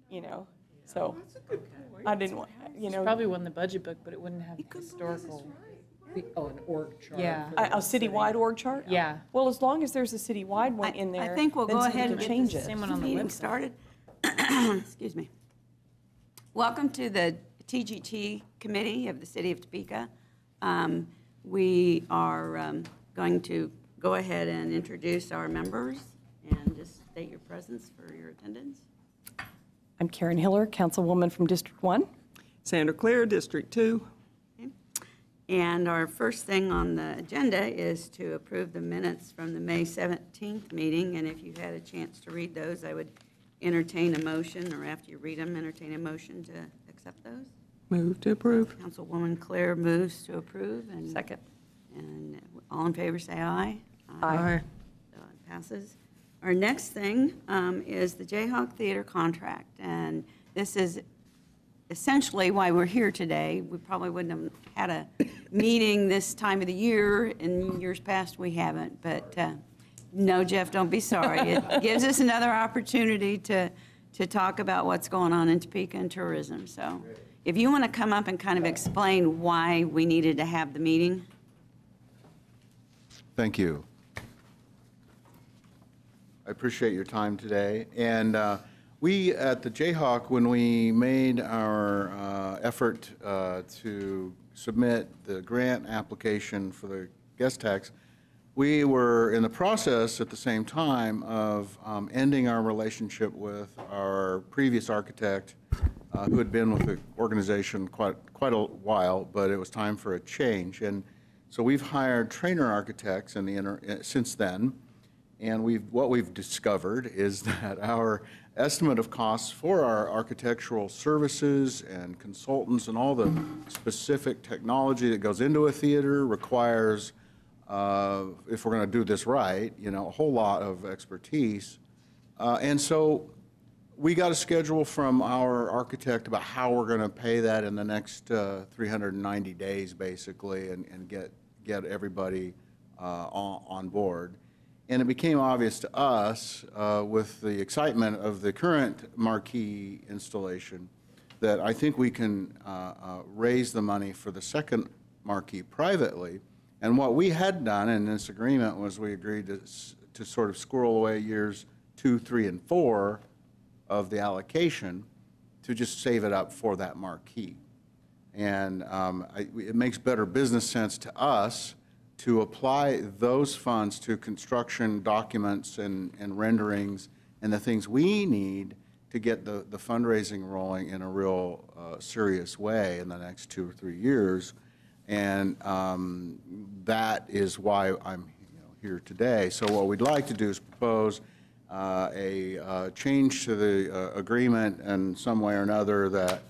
you know, so That's a good point. I didn't want, you know. Probably won the budget book, but it wouldn't have historical. Oh, an org chart. Yeah. A citywide org chart? Yeah. Well, as long as there's a citywide one in there, I think we'll then go somebody ahead can and get change this it. Same one on the meeting website. started. Excuse me. Welcome to the TGT Committee of the City of Topeka. We are going to go ahead and introduce our members and just state your presence for your attendance. I'm Karen Hiller, Councilwoman from District 1. Sandra Clear, District 2. Okay. And our first thing on the agenda is to approve the minutes from the May 17th meeting. And if you've had a chance to read those, I would entertain a motion, or after you read them, entertain a motion to accept those. Move to approve. Councilwoman Claire moves to approve. And Second. And all in favor, say aye. Aye. So it passes. Our next thing is the Jayhawk Theater contract. And this is essentially why we're here today. We probably wouldn't have had a meeting this time of the year. In years past, we haven't. But no, Jeff, don't be sorry. It gives us another opportunity to talk about what's going on in Topeka and tourism. So if you want to come up and kind of explain why we needed to have the meeting. Thank you. I appreciate your time today. And we at the Jayhawk, when we made our effort to submit the grant application for the guest tax, we were in the process at the same time of ending our relationship with our previous architect who had been with the organization quite a while, but it was time for a change. And so we've hired trainer architects since then, and what we've discovered is that our estimate of costs for our architectural services and consultants and all the specific technology that goes into a theater requires, if we're going to do this right, you know, a whole lot of expertise. And so we got a schedule from our architect about how we're going to pay that in the next 390 days, basically, and get everybody on board. And it became obvious to us, with the excitement of the current marquee installation, that I think we can raise the money for the second marquee privately. And what we had done in this agreement was we agreed to sort of squirrel away years 2, 3, and 4 of the allocation to just save it up for that marquee. And it makes better business sense to us to apply those funds to construction documents and renderings and the things we need to get the fundraising rolling in a real serious way in the next 2 or 3 years. And that is why I'm here today. So what we'd like to do is propose a change to the agreement in some way or another that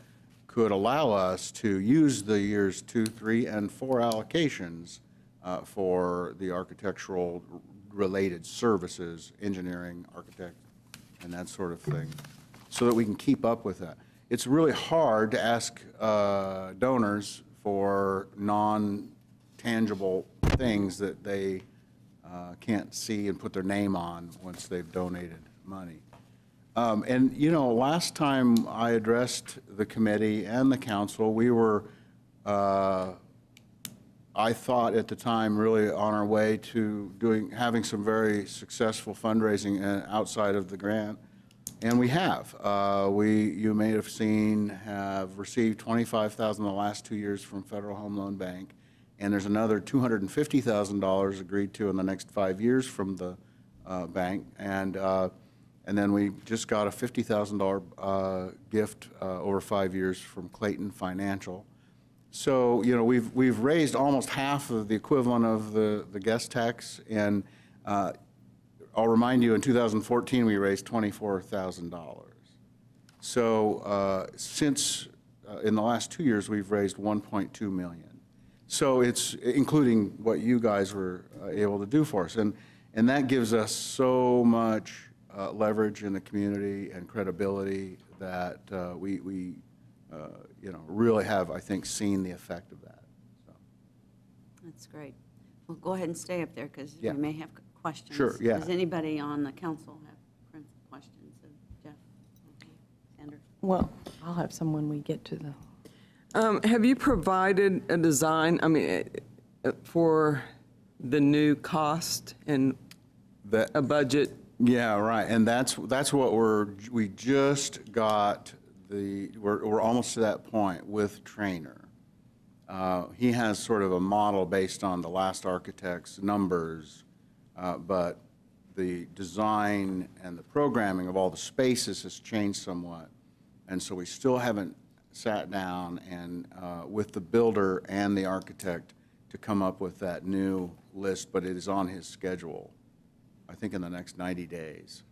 could allow us to use the years 2, 3, and 4 allocations for the architectural related services, engineering, architect, and that sort of thing, so that we can keep up with that. It's really hard to ask donors for non-tangible things that they can't see and put their name on once they've donated money. And you know, last time I addressed the committee and the council, we were I thought at the time really on our way to having some very successful fundraising outside of the grant, and we have. You may have seen, have received $25,000 the last 2 years from Federal Home Loan Bank, and there's another $250,000 agreed to in the next 5 years from the bank, and then we just got a $50,000 gift over 5 years from Clayton Financial. So, you know, we've raised almost half of the equivalent of the guest tax, and I'll remind you, in 2014 we raised $24,000. So since in the last 2 years we've raised $1.2 million. So it's including what you guys were able to do for us, and that gives us so much leverage in the community and credibility that we you know, really have, I think, seen the effect of that. So. That's great. Well, go ahead and stay up there because Yeah. we may have questions. Sure, yeah. Does anybody on the council have questions of Jeff? Okay. Sandra? Well, I'll have some when we get to the, Have you provided a design, for the new cost and That, a budget? yeah, right, and that's what we just got we're almost to that point with Trainer. He has sort of a model based on the last architect's numbers, but the design and the programming of all the spaces has changed somewhat. And so we still haven't sat down and, with the builder and the architect to come up with that new list, but it is on his schedule, I think in the next 90 days.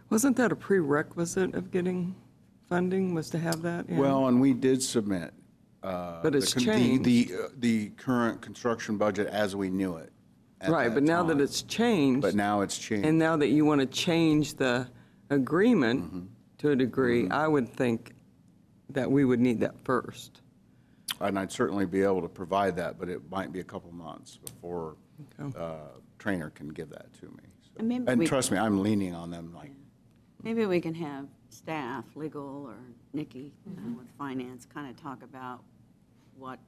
Wasn't that a prerequisite of getting funding, was to have that in? Well, and we did submit. But it's the changed. The current construction budget as we knew it at Right, that but now that time. it's changed. But now it's changed. And now that you want to change the agreement to a degree, I would think that we would need that first. And I'd certainly be able to provide that, but it might be a couple months before Trainer can give that to me. So. And maybe And we- trust me, I'm leaning on them like, Maybe we can have staff, legal, or Nikki with finance, kind of talk about what,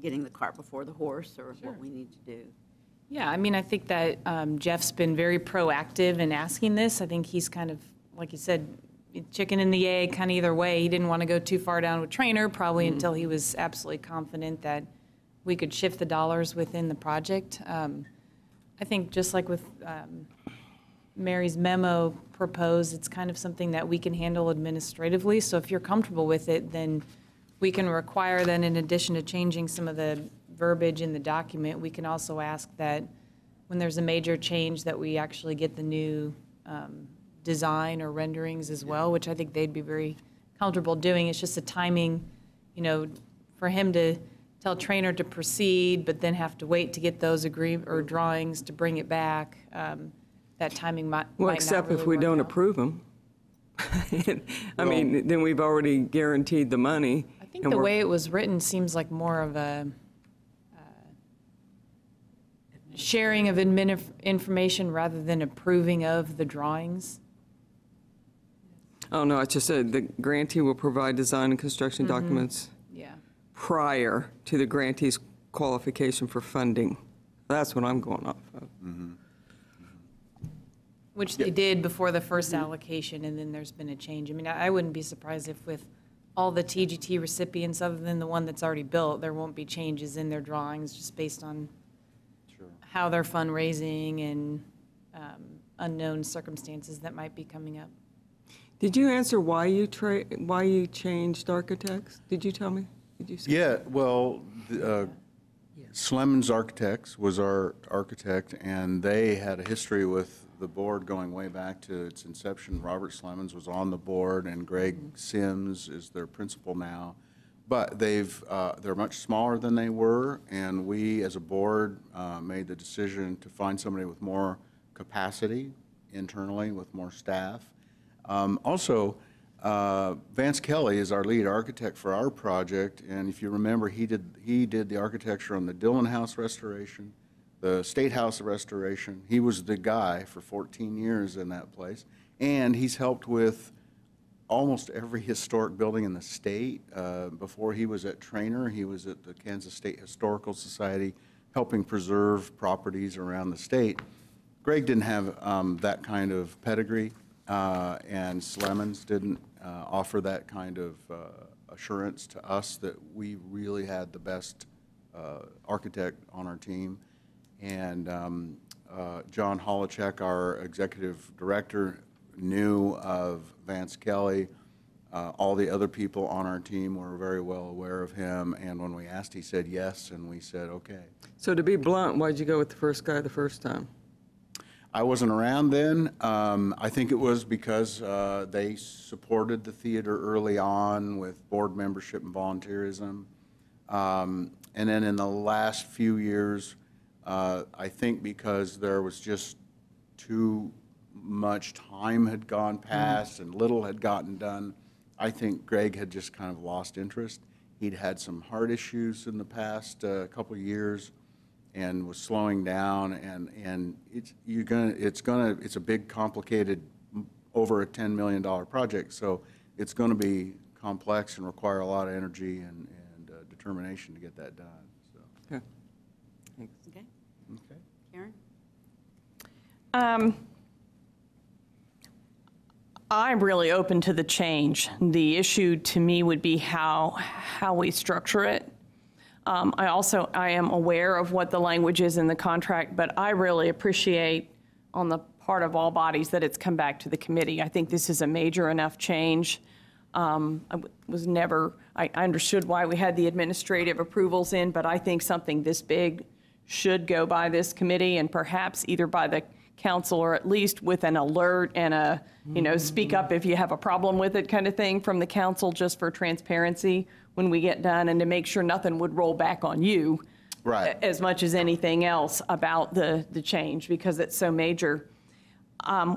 getting the cart before the horse, or what we need to do. Yeah, I mean, I think that Jeff's been very proactive in asking this. I think he's kind of, like you said, chicken and the egg, kind of either way. He didn't want to go too far down with Trainer, probably until he was absolutely confident that we could shift the dollars within the project. I think just like with Mary's memo proposed, it's kind of something that we can handle administratively. So if you're comfortable with it, then we can require then, in addition to changing some of the verbiage in the document, we can also ask that when there's a major change that we actually get the new design or renderings as well, which I think they'd be very comfortable doing. It's just a timing, for him to tell Trainer to proceed, but then have to wait to get those drawings to bring it back. That timing might Well, not except if really we work don't out. approve them. I mean, then we've already guaranteed the money. I think and the we're- way it was written seems like more of a sharing of information rather than approving of the drawings. Oh, no, it just said the grantee will provide design and construction documents Yeah. prior to the grantee's qualification for funding. That's what I'm going off of. Which they did before the first allocation, and then there's been a change. I mean, I wouldn't be surprised if with all the TGT recipients, other than the one that's already built, there won't be changes in their drawings just based on how they're fundraising and unknown circumstances that might be coming up. Did you answer why you changed architects? Did you tell me? Did you say? yeah, well, Slemons Architects was our architect, and they had a history with the board going way back to its inception. Robert Slemons was on the board, and Greg Sims is their principal now. But they're much smaller than they were, and we, as a board, made the decision to find somebody with more capacity internally, with more staff. Also, Vance Kelly is our lead architect for our project, and if you remember, he did the architecture on the Dillon House restoration, the State House restoration. He was the guy for 14 years in that place, and he's helped with almost every historic building in the state. Before he was at Trainer, he was at the Kansas State Historical Society, helping preserve properties around the state. Greg didn't have that kind of pedigree, and Slemons didn't offer that kind of assurance to us that we really had the best architect on our team. And John Holochek, our executive director, knew of Vance Kelly. All the other people on our team were very well aware of him, and when we asked, he said yes, and we said okay. So to be blunt, why'd you go with the first guy the first time? I wasn't around then. I think it was because they supported the theater early on with board membership and volunteerism. And then in the last few years, I think because there was just too much time had gone past and little had gotten done, I think Greg had just kind of lost interest. He'd had some heart issues in the past couple of years and was slowing down, and it's a big, complicated, over a $10 million project. So it's going to be complex and require a lot of energy and determination to get that done. So, Okay. Thanks. Okay, okay. Karen? I'm really open to the change. The issue to me would be how we structure it. I am aware of what the language is in the contract, but I really appreciate on the part of all bodies that it's come back to the committee. I think this is a major enough change. I understood why we had the administrative approvals in, but I think something this big should go by this committee and perhaps either by the council or at least with an alert and a, speak up if you have a problem with it kind of thing from the council, just for transparency when we get done and to make sure nothing would roll back on you. Right. As much as anything else about the change, because it's so major.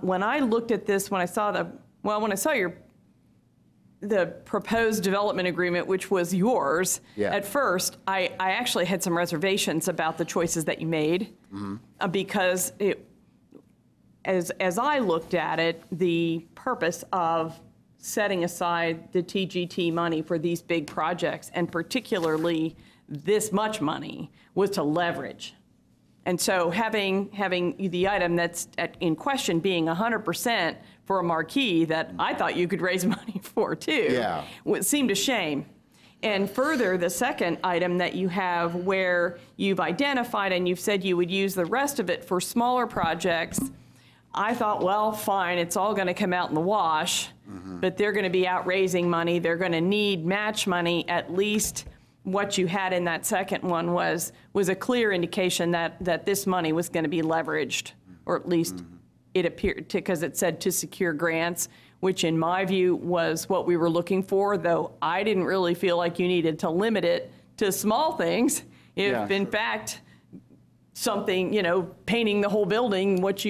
When I looked at this, when I saw the proposed development agreement, which was yours, Yeah. at first, I actually had some reservations about the choices that you made, because as I looked at it, the purpose of setting aside the TGT money for these big projects, and particularly this much money, was to leverage. And so having the item that's in question being 100% for a marquee that I thought you could raise money for too, Yeah. seemed a shame. And further, the second item that you have where you've identified and you've said you would use the rest of it for smaller projects, I thought, well, fine, it's all going to come out in the wash, but they're going to be out raising money. They're going to need match money. At least what you had in that second one was a clear indication that this money was going to be leveraged, or at least it appeared to, because it said to secure grants, which in my view was what we were looking for, though I didn't really feel like you needed to limit it to small things. If Yeah, in sure. fact, something, painting the whole building, what that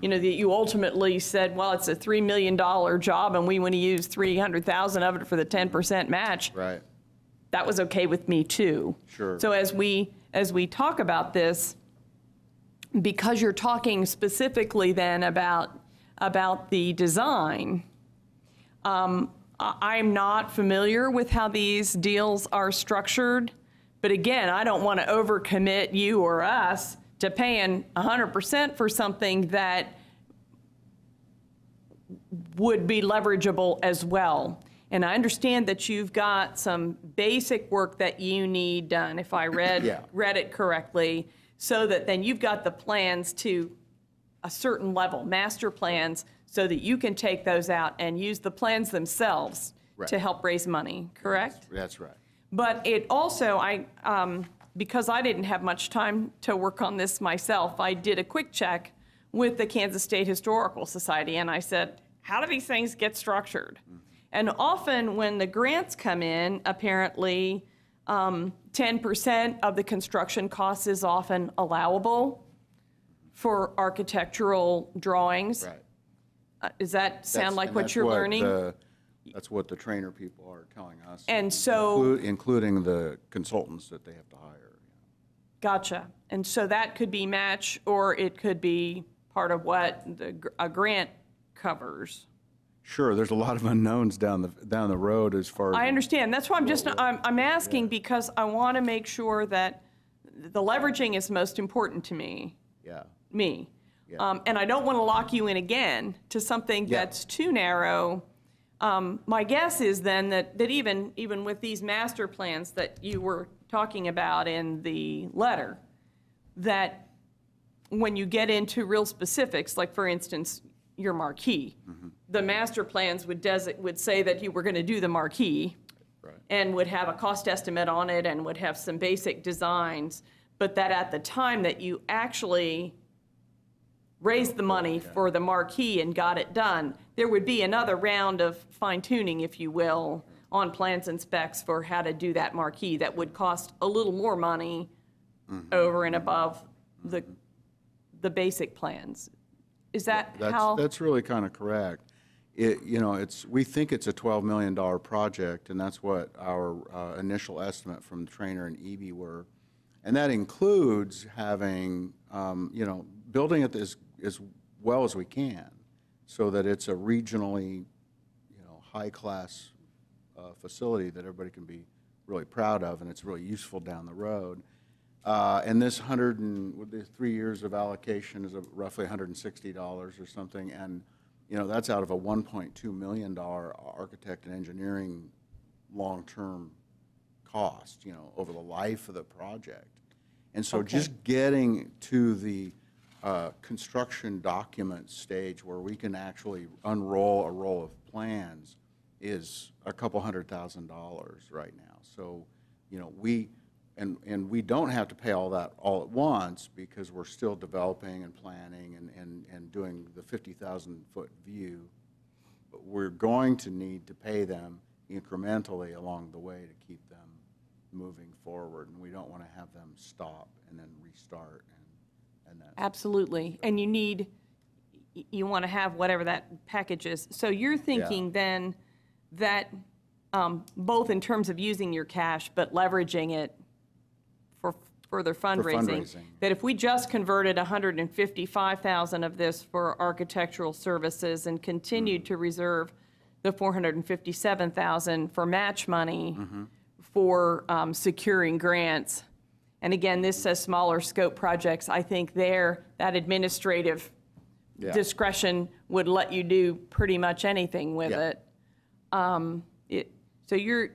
you ultimately said, well, it's a $3 million job and we want to use $300,000 of it for the 10% match. Right. That was okay with me too. Sure. So as we talk about this, because you're talking specifically then about the design, I'm not familiar with how these deals are structured. But again, I don't want to overcommit you or us to paying 100% for something that would be leverageable as well. And I understand that you've got some basic work that you need done, if I read it correctly, so that then you've got the plans to a certain level, master plans, so that you can take those out and use the plans themselves Right. to help raise money, correct? That's right. But it also, because I didn't have much time to work on this myself, I did a quick check with the Kansas State Historical Society, and I said, how do these things get structured? And often when the grants come in, apparently 10% of the construction cost is often allowable for architectural drawings. Right. Does that sound like And what that's you're learning? That's what the trainer people are telling us. And so- Including the consultants that they have to hire. Gotcha. And so that could be match, or it could be part of what a grant covers. Sure, there's a lot of unknowns down the road as far as. I understand. That's why I'm asking, because I want to make sure that the leveraging is most important to me. Yeah. Yeah. And I don't want to lock you in again to something Yeah. that's too narrow. My guess is then that even with these master plans that you were talking about in the letter, that when you get into real specifics, like for instance, your marquee, the master plans would say that you were going to do the marquee, Right. and would have a cost estimate on it and would have some basic designs, but that at the time that you actually raised the money for the marquee and got it done, there would be another round of fine-tuning, if you will, on plans and specs for how to do that marquee that would cost a little more money over and above the basic plans. Is that how? That's really kind of correct. We think it's a $12 million project, and that's what our initial estimate from the trainer and EB were. And that includes having, building it as well as we can, so that it's a regionally, high-class facility that everybody can be really proud of, and it's really useful down the road. And this with the 3 years of allocation is roughly $160 or something, and that's out of a $1.2 million architect and engineering long-term cost, over the life of the project. And so just getting to the construction document stage where we can actually unroll a roll of plans is a couple $100,000 right now. So, we don't have to pay all that all at once because we're still developing and planning and doing the 50,000-foot view. But we're going to need to pay them incrementally along the way to keep them moving forward, and we don't want to have them stop and then restart. And that's Absolutely. And you want to have whatever that package is. So you're thinking then that both in terms of using your cash, but leveraging it for further fundraising, that if we just converted 155,000 of this for architectural services and continued to reserve the 457,000 for match money for securing grants, and again, this says smaller scope projects, I think that administrative discretion would let you do pretty much anything with it. So you're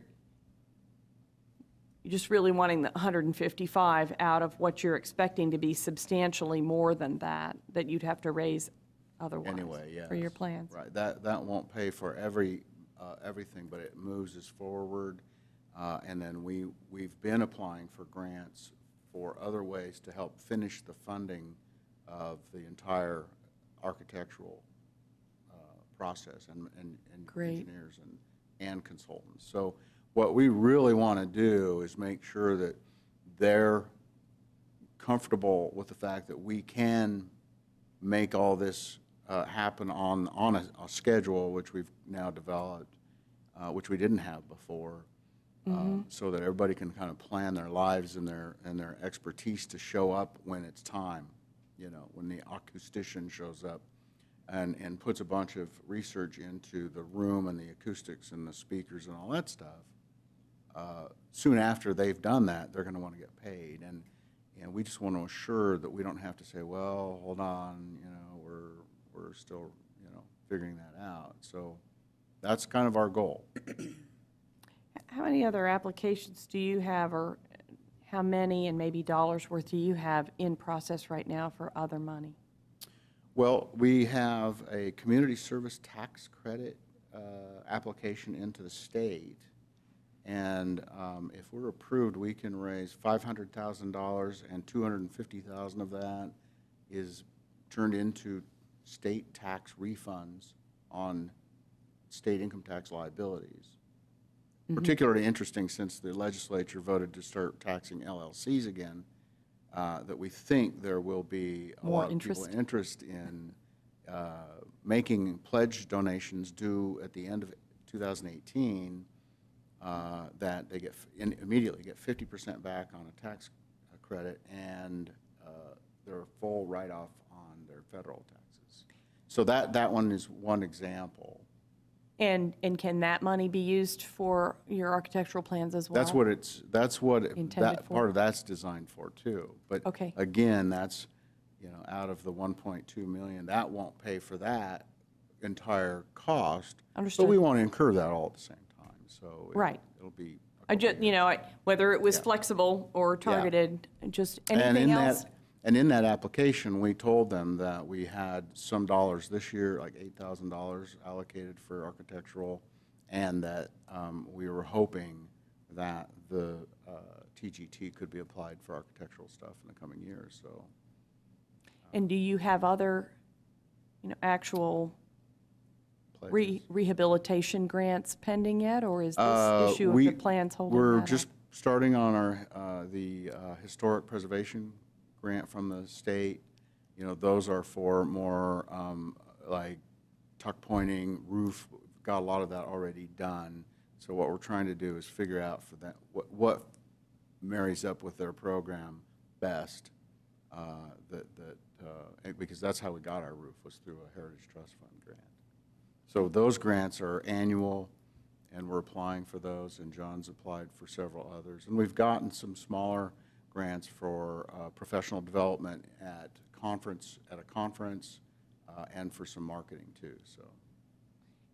just really wanting the 155 out of what you're expecting to be substantially more than that you'd have to raise otherwise for your plans. Right. That won't pay for everything, but it moves us forward. And then we've been applying for grants for other ways to help finish the funding of the entire architectural process and engineers and consultants. So what we really want to do is make sure that they're comfortable with the fact that we can make all this happen on a schedule, which we've now developed, which we didn't have before. So that everybody can kind of plan their lives and their expertise to show up when it's time, when the acoustician shows up and puts a bunch of research into the room and the acoustics and the speakers and all that stuff. Soon after they've done that, they're going to want to get paid, and we just want to assure that we don't have to say, well, hold on, we're still figuring that out. So that's kind of our goal. How many other applications do you have, or how many and maybe dollars worth do you have in process right now for other money? Well, we have a community service tax credit application into the state, and if we're approved, we can raise $500,000, and $250,000 of that is turned into state tax refunds on state income tax liabilities. Particularly interesting since the legislature voted to start taxing LLCs again, that we think there will be a lot of people interest in making pledge donations due at the end of 2018, that they immediately get 50% back on a tax credit and their full write-off on their federal taxes. So that one is one example. And can that money be used for your architectural plans as well? That's what that part of that's designed for too. But again, that's out of the 1.2 million, that won't pay for that entire cost. Understood. But we want to incur that all at the same time. So it'll be. Whether it was flexible or targeted, just anything else. And in that application, we told them that we had some dollars this year, like $8,000 allocated for architectural, and that we were hoping that the TGT could be applied for architectural stuff in the coming years. So. And do you have other, actual rehabilitation grants pending yet, or is this issue of the plans holding that up? We're just starting on our the historic preservation grant from the state. Those are for more like tuck pointing, roof, got a lot of that already done. So what we're trying to do is figure out for that what marries up with their program best, because that's how we got our roof, was through a Heritage Trust Fund grant. So those grants are annual, and we're applying for those, and John's applied for several others. And we've gotten some smaller grants for professional development at a conference, and for some marketing too, so.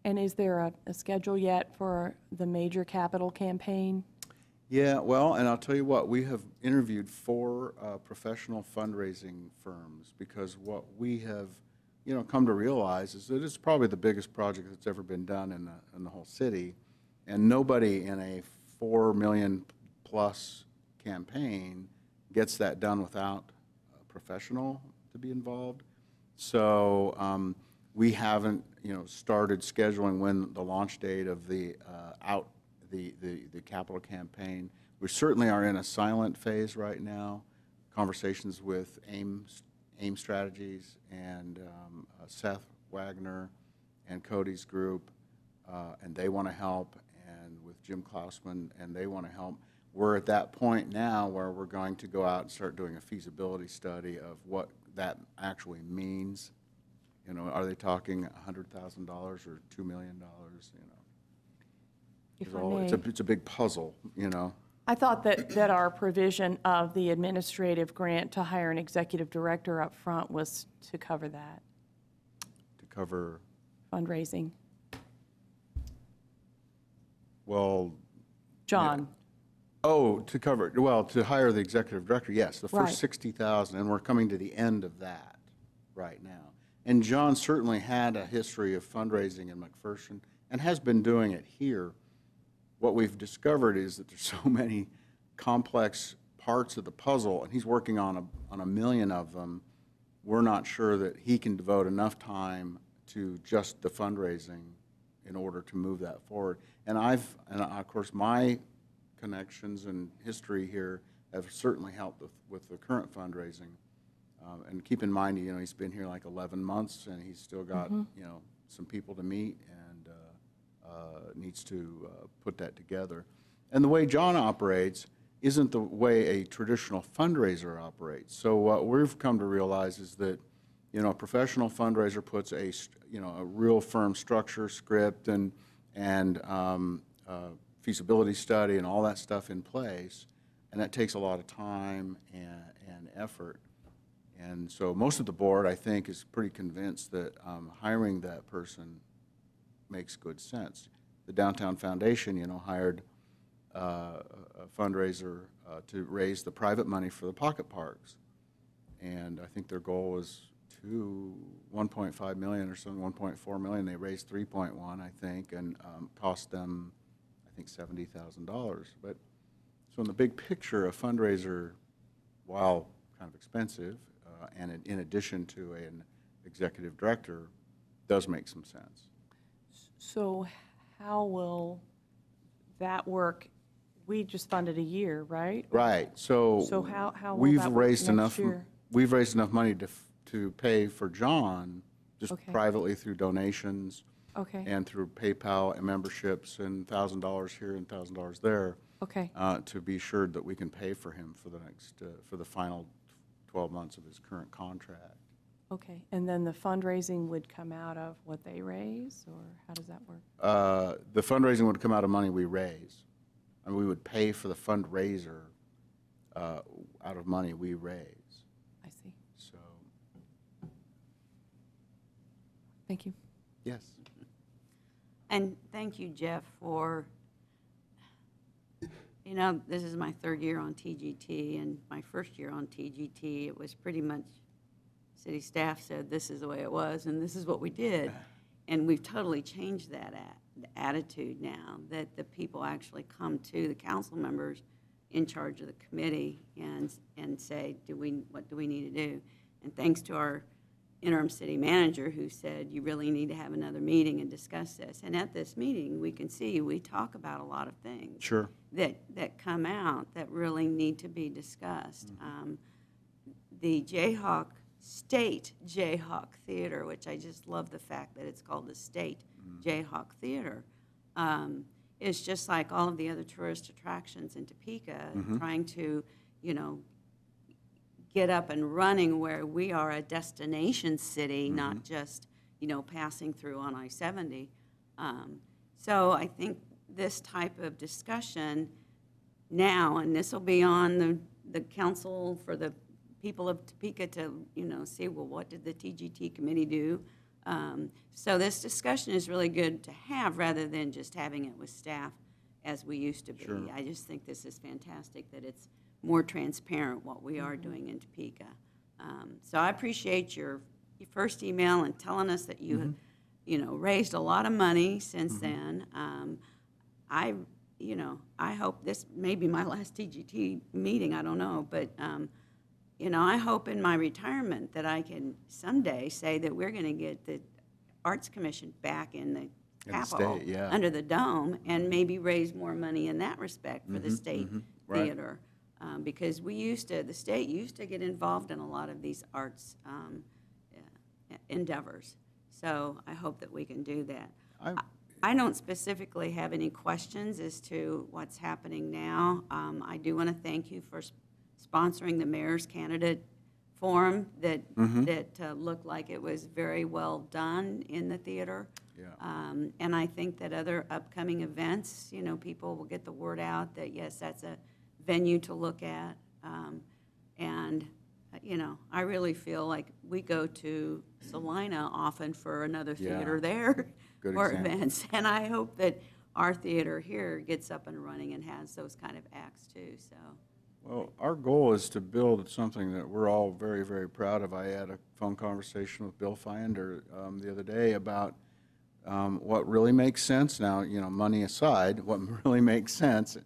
And is there a schedule yet for the major capital campaign? Yeah, well, and I'll tell you what, we have interviewed 4 professional fundraising firms, because what we have, come to realize is that it's probably the biggest project that's ever been done in the whole city, and nobody in a $4 million plus campaign gets that done without a professional to be involved. So we haven't, started scheduling when the launch date of the capital campaign. We certainly are in a silent phase right now. Conversations with AIM Strategies and Seth Wagner and Cody's group, and they want to help, and with Jim Klausman, and they want to help. We're at that point now where we're going to go out and start doing a feasibility study of what that actually means. Are they talking $100,000 or $2 million? If I may. It's a big puzzle, I thought that our provision of the administrative grant to hire an executive director up front was to cover that, To cover, fundraising. well, John? to cover, well, to hire the executive director, yes, the Right. first 60,000, and we're coming to the end of that right now. And John certainly had a history of fundraising in McPherson and has been doing it here. What we've discovered is that there's so many complex parts of the puzzle, and he's working on a million of them. We're not sure that he can devote enough time to just the fundraising in order to move that forward. And of course, my connections and history here have certainly helped with the current fundraising. And keep in mind, he's been here like 11 months, and he's still got, some people to meet, and needs to put that together. And the way John operates isn't the way a traditional fundraiser operates. So what we've come to realize is that, a professional fundraiser puts a real firm structure, script, and feasibility study and all that stuff in place, and that takes a lot of time and effort. And so most of the board, I think, is pretty convinced that hiring that person makes good sense. The Downtown Foundation, hired a fundraiser to raise the private money for the pocket parks. And I think their goal was 1.5 million or something, 1.4 million. They raised 3.1, I think, and cost them, I think, $70,000. But so in the big picture, a fundraiser, while kind of expensive, and in addition to an executive director, does make some sense. So how will that work? We just funded a year, right? Right. So how will we've that work raised next enough. year? We've raised enough money to pay for John, just Okay. privately through donations. Okay. And through PayPal and memberships, and $1,000 here and $1,000 there. Okay. To be sure that we can pay for him for the final 12 months of his current contract. Okay, and then the fundraising would come out of what they raise, or how does that work? The fundraising would come out of money we raise. And we would pay for the fundraiser out of money we raise. I see. So, Thank you. yes. And thank you, Jeff, for, this is my 3rd year on TGT, and my first year on TGT, it was pretty much city staff said this is the way it was, and this is what we did. And we've totally changed that attitude now, that the people actually come to the council members in charge of the committee and say, what do we need to do? And thanks to our interim city manager, who said, you really need to have another meeting and discuss this. And at this meeting, we talk about a lot of things. Sure. That come out that really need to be discussed. The State Jayhawk Theater, which I just love the fact that it's called the State Jayhawk Theater, is just like all of the other tourist attractions in Topeka, trying to, get up and running where we are a destination city, not just, passing through on I-70. So I think this type of discussion now, and this will be on the council for the people of Topeka to, see, well, what did the TGT committee do? So this discussion is really good to have rather than just having it with staff as we used to be. Sure. I just think this is fantastic that it's more transparent what we are doing in Topeka. So I appreciate your first email and telling us that you, raised a lot of money since then. I hope this may be my last TGT meeting, I don't know, but, I hope in my retirement that I can someday say that we're going to get the Arts Commission back in the Capitol, state, yeah. under the dome, and maybe raise more money in that respect for the state right. theater. Because the state used to get involved in a lot of these arts endeavors. So I hope that we can do that. I don't specifically have any questions as to what's happening now. I do want to thank you for sponsoring the mayor's candidate forum that looked like it was very well done in the theater. Yeah. And I think that other upcoming events, people will get the word out that, yes, that's a venue to look at. I really feel like we go to Salina often for another theater Yeah. there Good for example. events. And I hope that our theater here gets up and running and has those kind of acts too, so. Well, our goal is to build something that we're all very, very proud of. I had a phone conversation with Bill Finder the other day about what really makes sense now, money aside, what really makes sense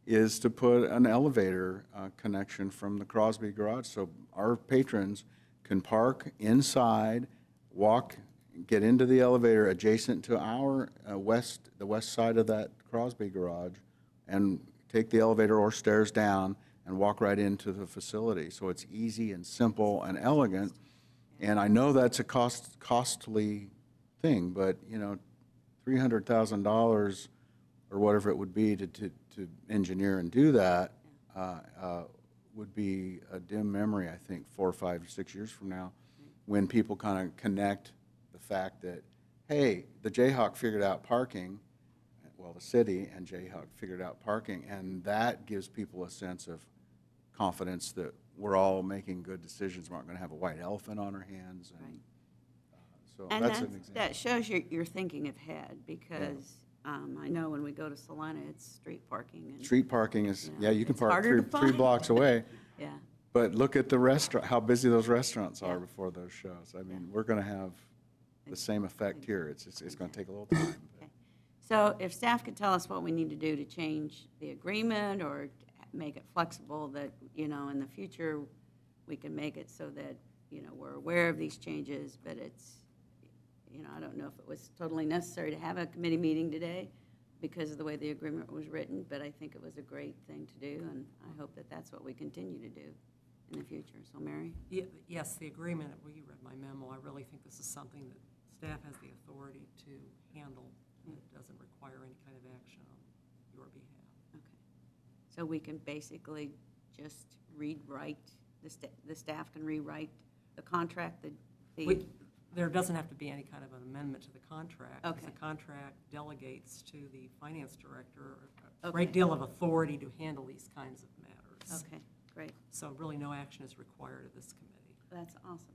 is to put an elevator connection from the Crosby Garage so our patrons can park inside, walk, get into the elevator adjacent to our the west side of that Crosby Garage, and take the elevator or stairs down and walk right into the facility. So it's easy and simple and elegant. And I know that's a costly thing, but $300,000 or whatever it would be to engineer and do that would be a dim memory, I think, 4, 5, 6 years from now, when people kind of connect the fact that, hey, the Jayhawk figured out parking, well, the city and Jayhawk figured out parking, and that gives people a sense of confidence that we're all making good decisions. We're not going to have a white elephant on our hands. And, so And that's an example. that shows you're thinking ahead, because I know when we go to Salina, it's street parking. And, Street parking is, Yeah, you can it's park harder to three find. blocks away. Yeah, But look at the restaurant, how busy those restaurants are Yeah. before those shows. I mean, we're going to have the same effect here. It's going to take a little time. okay. So if staff could tell us what we need to do to change the agreement or to make it flexible that, in the future, we can make it so that, we're aware of these changes, but it's, I don't know if it was totally necessary to have a committee meeting today because of the way the agreement was written, but I think it was a great thing to do, and I hope that that's what we continue to do in the future. So, Mary? Yes, the agreement, well, you read my memo. I really think this is something that staff has the authority to handle, and it doesn't require any kind of action on your behalf. Okay. So we can basically just rewrite, the staff can rewrite the contract, There doesn't have to be any kind of an amendment to the contract. Okay. The contract delegates to the finance director a Okay. great deal of authority to handle these kinds of matters. Okay, great. So really, no action is required of this committee. That's awesome.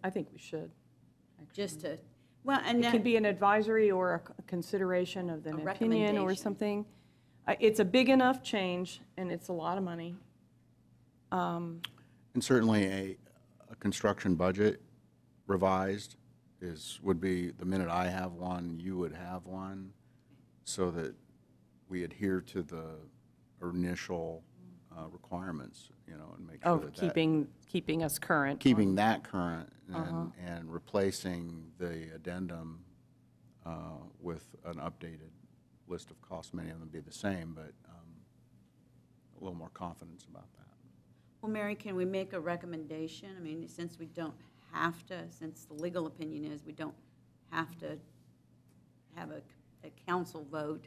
I think we should. Just to, well, and It that, could be an advisory or a consideration of an A opinion or recommendation. something. It's a big enough change, and it's a lot of money. And certainly a construction budget revised would be, the minute I have one, you would have one, so that we adhere to the initial requirements, and make sure Of keeping us current. keeping that current and replacing the addendum with an updated list of costs. Many of them be the same, but a little more confidence about that. well, Mary, can we make a recommendation? I mean, since we don't have to, since the legal opinion is we don't have to have a council vote,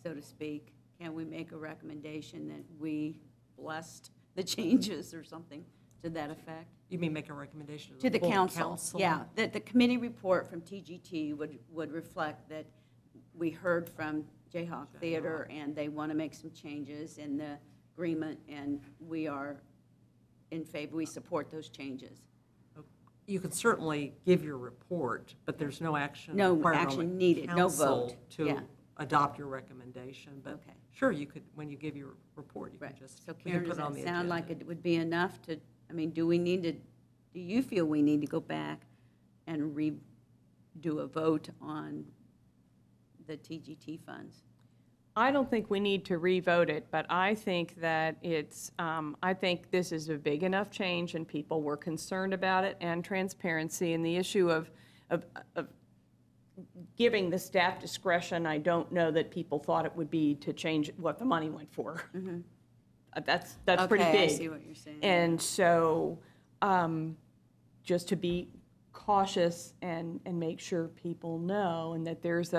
so to speak, can we make a recommendation that we blessed the changes or something to that effect? You mean make a recommendation To the full council, yeah. That the committee report from TGT would reflect that we heard from Jayhawk Theater, and they want to make some changes in the agreement, and we are in favor, we support those changes. You could certainly give your report, but there's no action No required on the action needed, no council vote, to yeah. adopt your recommendation. But Okay. sure, you could, when you give your report, you can Right. just, So we can Karen, put does it on that the sound like agenda. it would be enough to, I mean, do you feel we need to go back and do a vote on the TGT funds? I don't think we need to revote it, but I think that I think this is a big enough change, and people were concerned about it, and transparency, and the issue of giving the staff discretion. I don't know that people thought it would be to change what the money went for. That's pretty big. Okay, I see what you're saying. And so, just to be cautious and make sure people know, and that there's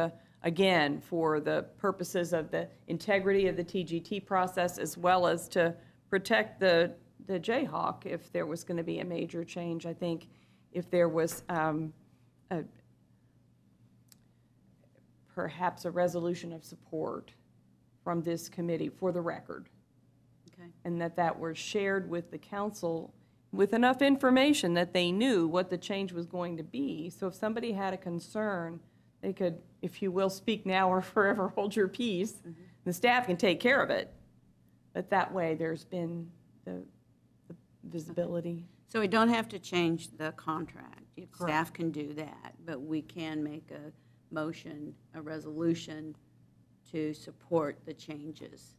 again, for the purposes of the integrity of the TGT process, as well as to protect the Jayhawk if there was going to be a major change. I think if there was perhaps a resolution of support from this committee for the record, Okay. and that were shared with the council with enough information that they knew what the change was going to be. So if somebody had a concern, they could, if you will, speak now or forever hold your peace. The staff can take care of it. But that way, there's been the visibility. So we don't have to change the contract. Staff can do that, but we can make a motion, a resolution to support the changes.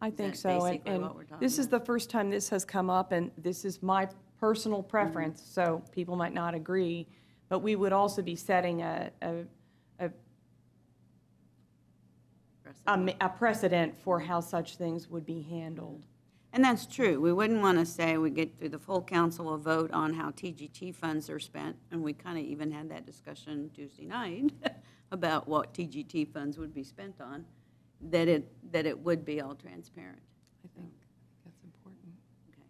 I Is think that so. basically what we're talking This is about? the first time this has come up, and this is my personal preference, so people might not agree. But we would also be setting a precedent for how such things would be handled. And that's true. We wouldn't want to say we get through the full council a vote on how TGT funds are spent, and we kind of even had that discussion Tuesday night about what TGT funds would be spent on, that it would be all transparent. I think that's important. Okay.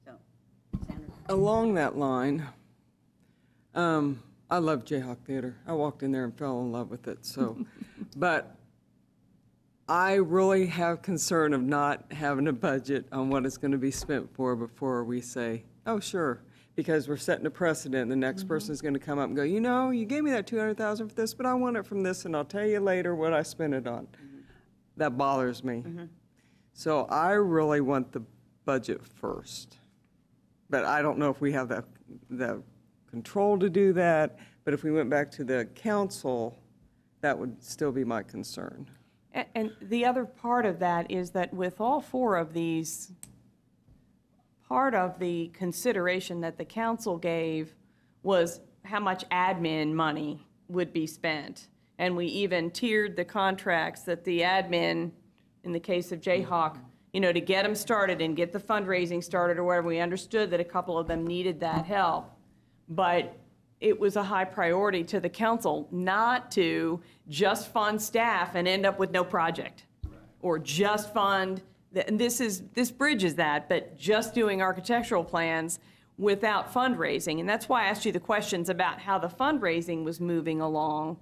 So, Sandra? Along that line, I love Jayhawk Theater. I walked in there and fell in love with it, so, but I really have concern of not having a budget on what it's going to be spent for before we say, oh, sure, because we're setting a precedent. The next person's going to come up and go, you know, you gave me that $200,000 for this, but I want it from this, and I'll tell you later what I spent it on. That bothers me. So I really want the budget first. But I don't know if we have the control to do that. But if we went back to the council, that would still be my concern. And the other part of that is that with all four of these, part of the consideration that the council gave was how much admin money would be spent. And we even tiered the contracts that the admin, in the case of Jayhawk, you know, to get them started and get the fundraising started or whatever, we understood that a couple of them needed that help. But it was a high priority to the council not to just fund staff and end up with no project. Or just fund, and this bridges that, but just doing architectural plans without fundraising. And that's why I asked you the questions about how the fundraising was moving along,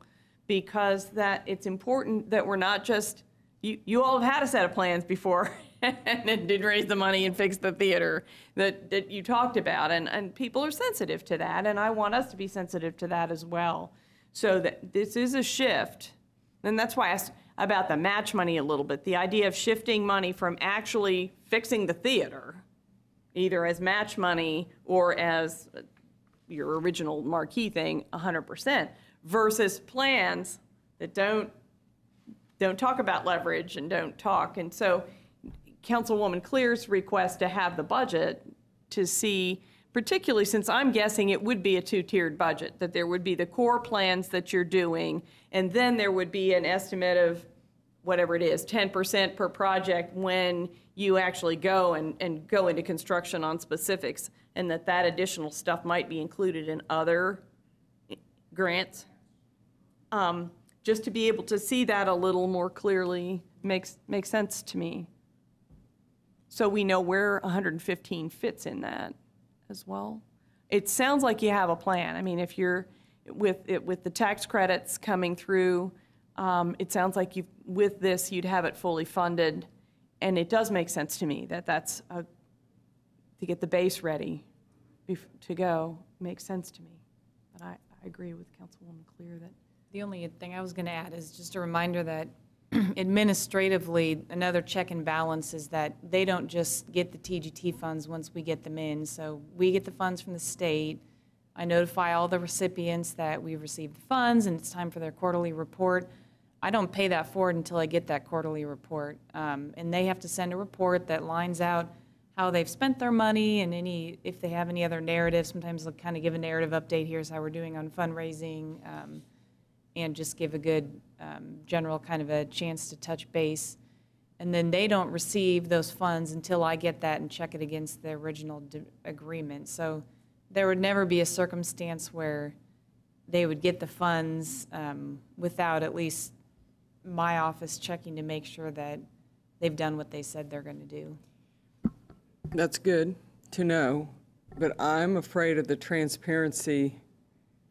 because that it's important that we're not just, you all have had a set of plans before and it did raise the money and fix the theater that you talked about. And people are sensitive to that, and I want us to be sensitive to that as well. So that this is a shift. And that's why I asked about the match money a little bit, the idea of shifting money from actually fixing the theater, either as match money or as your original marquee thing, 100%, versus plans that don't talk about leverage and don't talk. And so Councilwoman Clear's request to have the budget to see, particularly since I'm guessing it would be a two-tiered budget, that there would be the core plans that you're doing, and then there would be an estimate of whatever it is, 10% per project when you actually go and go into construction on specifics, and that additional stuff might be included in other grants. Just to be able to see that a little more clearly makes sense to me. So we know where 115 fits in that. as well? It sounds like you have a plan. I mean, if you're, with the tax credits coming through, it sounds like with this, you'd have it fully funded. And it does make sense to me that to get the base ready to go, makes sense to me. But I agree with Councilwoman Clear that. The only thing I was going to add is just a reminder that administratively, another check and balance is that they don't just get the TGT funds once we get them in. So we get the funds from the state. I notify all the recipients that we've received the funds and it's time for their quarterly report. I don't pay that forward until I get that quarterly report. And they have to send a report that lines out how they've spent their money and if they have any other narrative. Sometimes they'll kind of give a narrative update. Here's how we're doing on fundraising, and just give a good general kind of a chance to touch base. And then they don't receive those funds until I get that and check it against the original agreement. So there would never be a circumstance where they would get the funds without at least my office checking to make sure that they've done what they said they're going to do. That's good to know, but I'm afraid of the transparency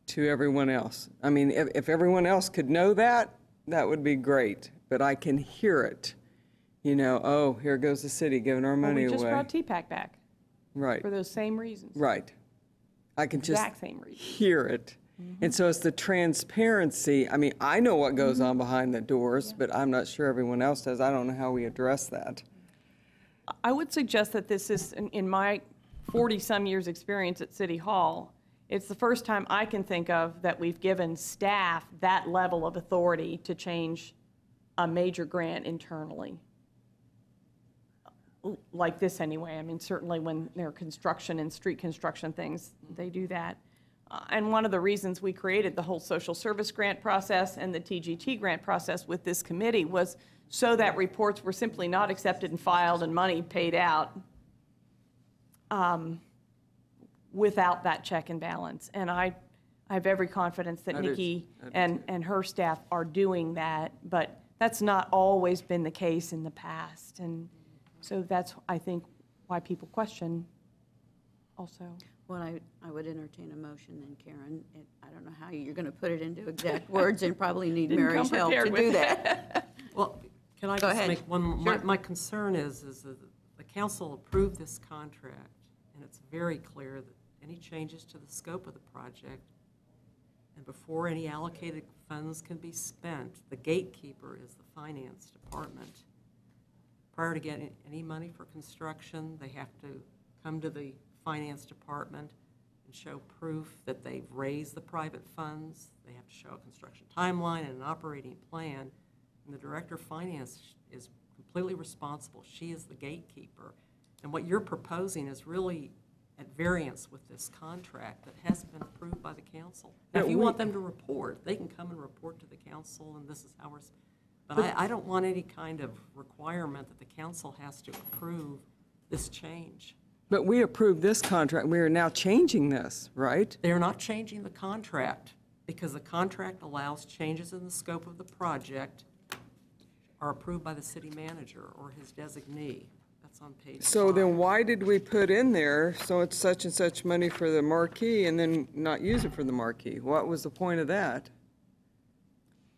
to everyone else. I mean, if everyone else could know that, that would be great, but I can hear it. You know, oh, here goes the city giving our money away. We just brought TPAC back Right, for those same reasons. right. I can just Exact same reasons. hear it. And so it's the transparency. I mean, I know what goes on behind the doors, but I'm not sure everyone else does. I don't know how we address that. I would suggest that this is, in my 40-some years' experience at City Hall, it's the first time I can think of that we've given staff that level of authority to change a major grant internally. Like this anyway. I mean, certainly when there are construction and street construction things, they do that. And one of the reasons we created the whole social service grant process and the TGT grant process with this committee was so that reports were simply not accepted and filed and money paid out without that check and balance. And I have every confidence that Nikki and her staff are doing that, but that's not always been the case in the past. And so that's, I think, why people question also. Well, I would entertain a motion then, Karen. I don't know how you're going to put it into exact words and probably need Didn't Mary's come help to prepared do with that. Well, can I Go just ahead. make one, Sure. my concern is that the council approved this contract, and it's very clear that any changes to the scope of the project, and before any allocated funds can be spent, the gatekeeper is the finance department. Prior to getting any money for construction, they have to come to the finance department and show proof that they've raised the private funds. They have to show a construction timeline and an operating plan. And the director of finance is completely responsible. She is the gatekeeper. And what you're proposing is really at variance with this contract that hasn't been approved by the council. Now, if you want them to report, they can come and report to the council, and this is how we're, but I don't want any kind of requirement that the council has to approve this change. But we approved this contract. We are now changing this, right? They're not changing the contract because the contract allows changes in the scope of the project are approved by the city manager or his designee. That's on page 5. So then why did we put in there, so it's such and such money for the marquee and then not use it for the marquee? What was the point of that?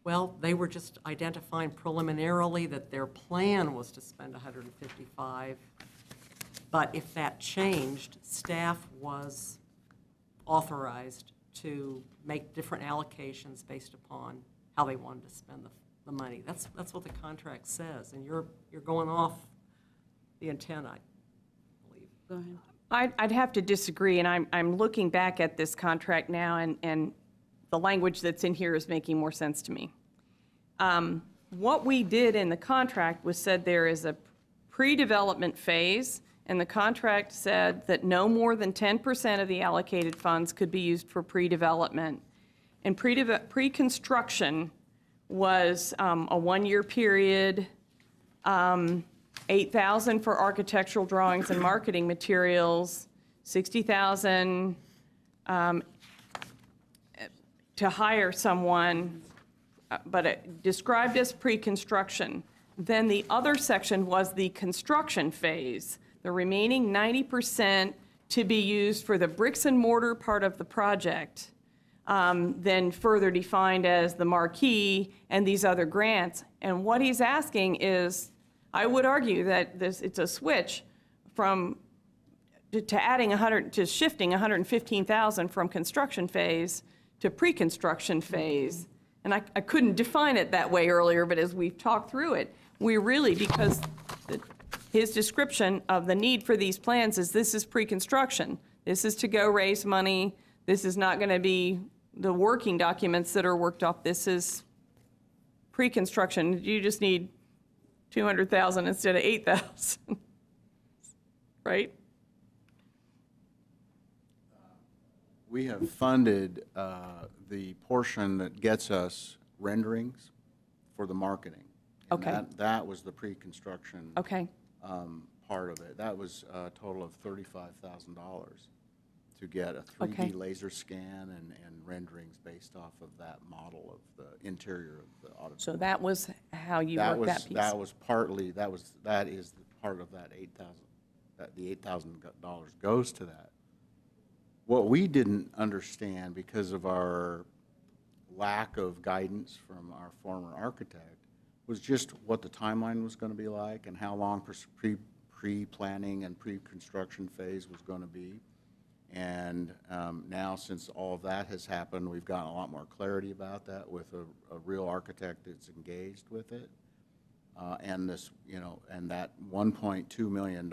Well, they were just identifying preliminarily that their plan was to spend 155. But if that changed, staff was authorized to make different allocations based upon how they wanted to spend the money. That's what the contract says, and you're going off the intent, I believe. Go ahead. I'd have to disagree, and I'm looking back at this contract now, and the language that's in here is making more sense to me. What we did in the contract was said there is a pre-development phase, and the contract said that no more than 10% of the allocated funds could be used for pre-development. And pre-construction was a one-year period, $8,000 for architectural drawings and marketing materials, $60,000 to hire someone, but it described as pre-construction. Then the other section was the construction phase. The remaining 90% to be used for the bricks and mortar part of the project, then further defined as the marquee and these other grants. And what he's asking is, I would argue that it's a switch from to adding to shifting 115,000 from construction phase to pre-construction phase. And I couldn't define it that way earlier, but as we've talked through it, we really, because his description of the need for these plans is this is pre-construction. This is to go raise money. This is not going to be the working documents that are worked off. This is pre-construction. You just need 200,000 instead of 8,000, right? We have funded the portion that gets us renderings for the marketing. And Okay. That was the pre-construction Okay. part of it. That was a total of $35,000 to get a 3D Okay. laser scan and renderings based off of that model of the interior of the auditorium. So that was how you That worked was, that piece. that was partly, that is the part of that 8,000, that the $8,000 goes to that. What we didn't understand because of our lack of guidance from our former architect was just what the timeline was going to be like and how long pre-planning and pre-construction phase was going to be. And now, since all of that has happened, we've gotten a lot more clarity about that with a real architect that's engaged with it. And this, you know, and that $1.2 million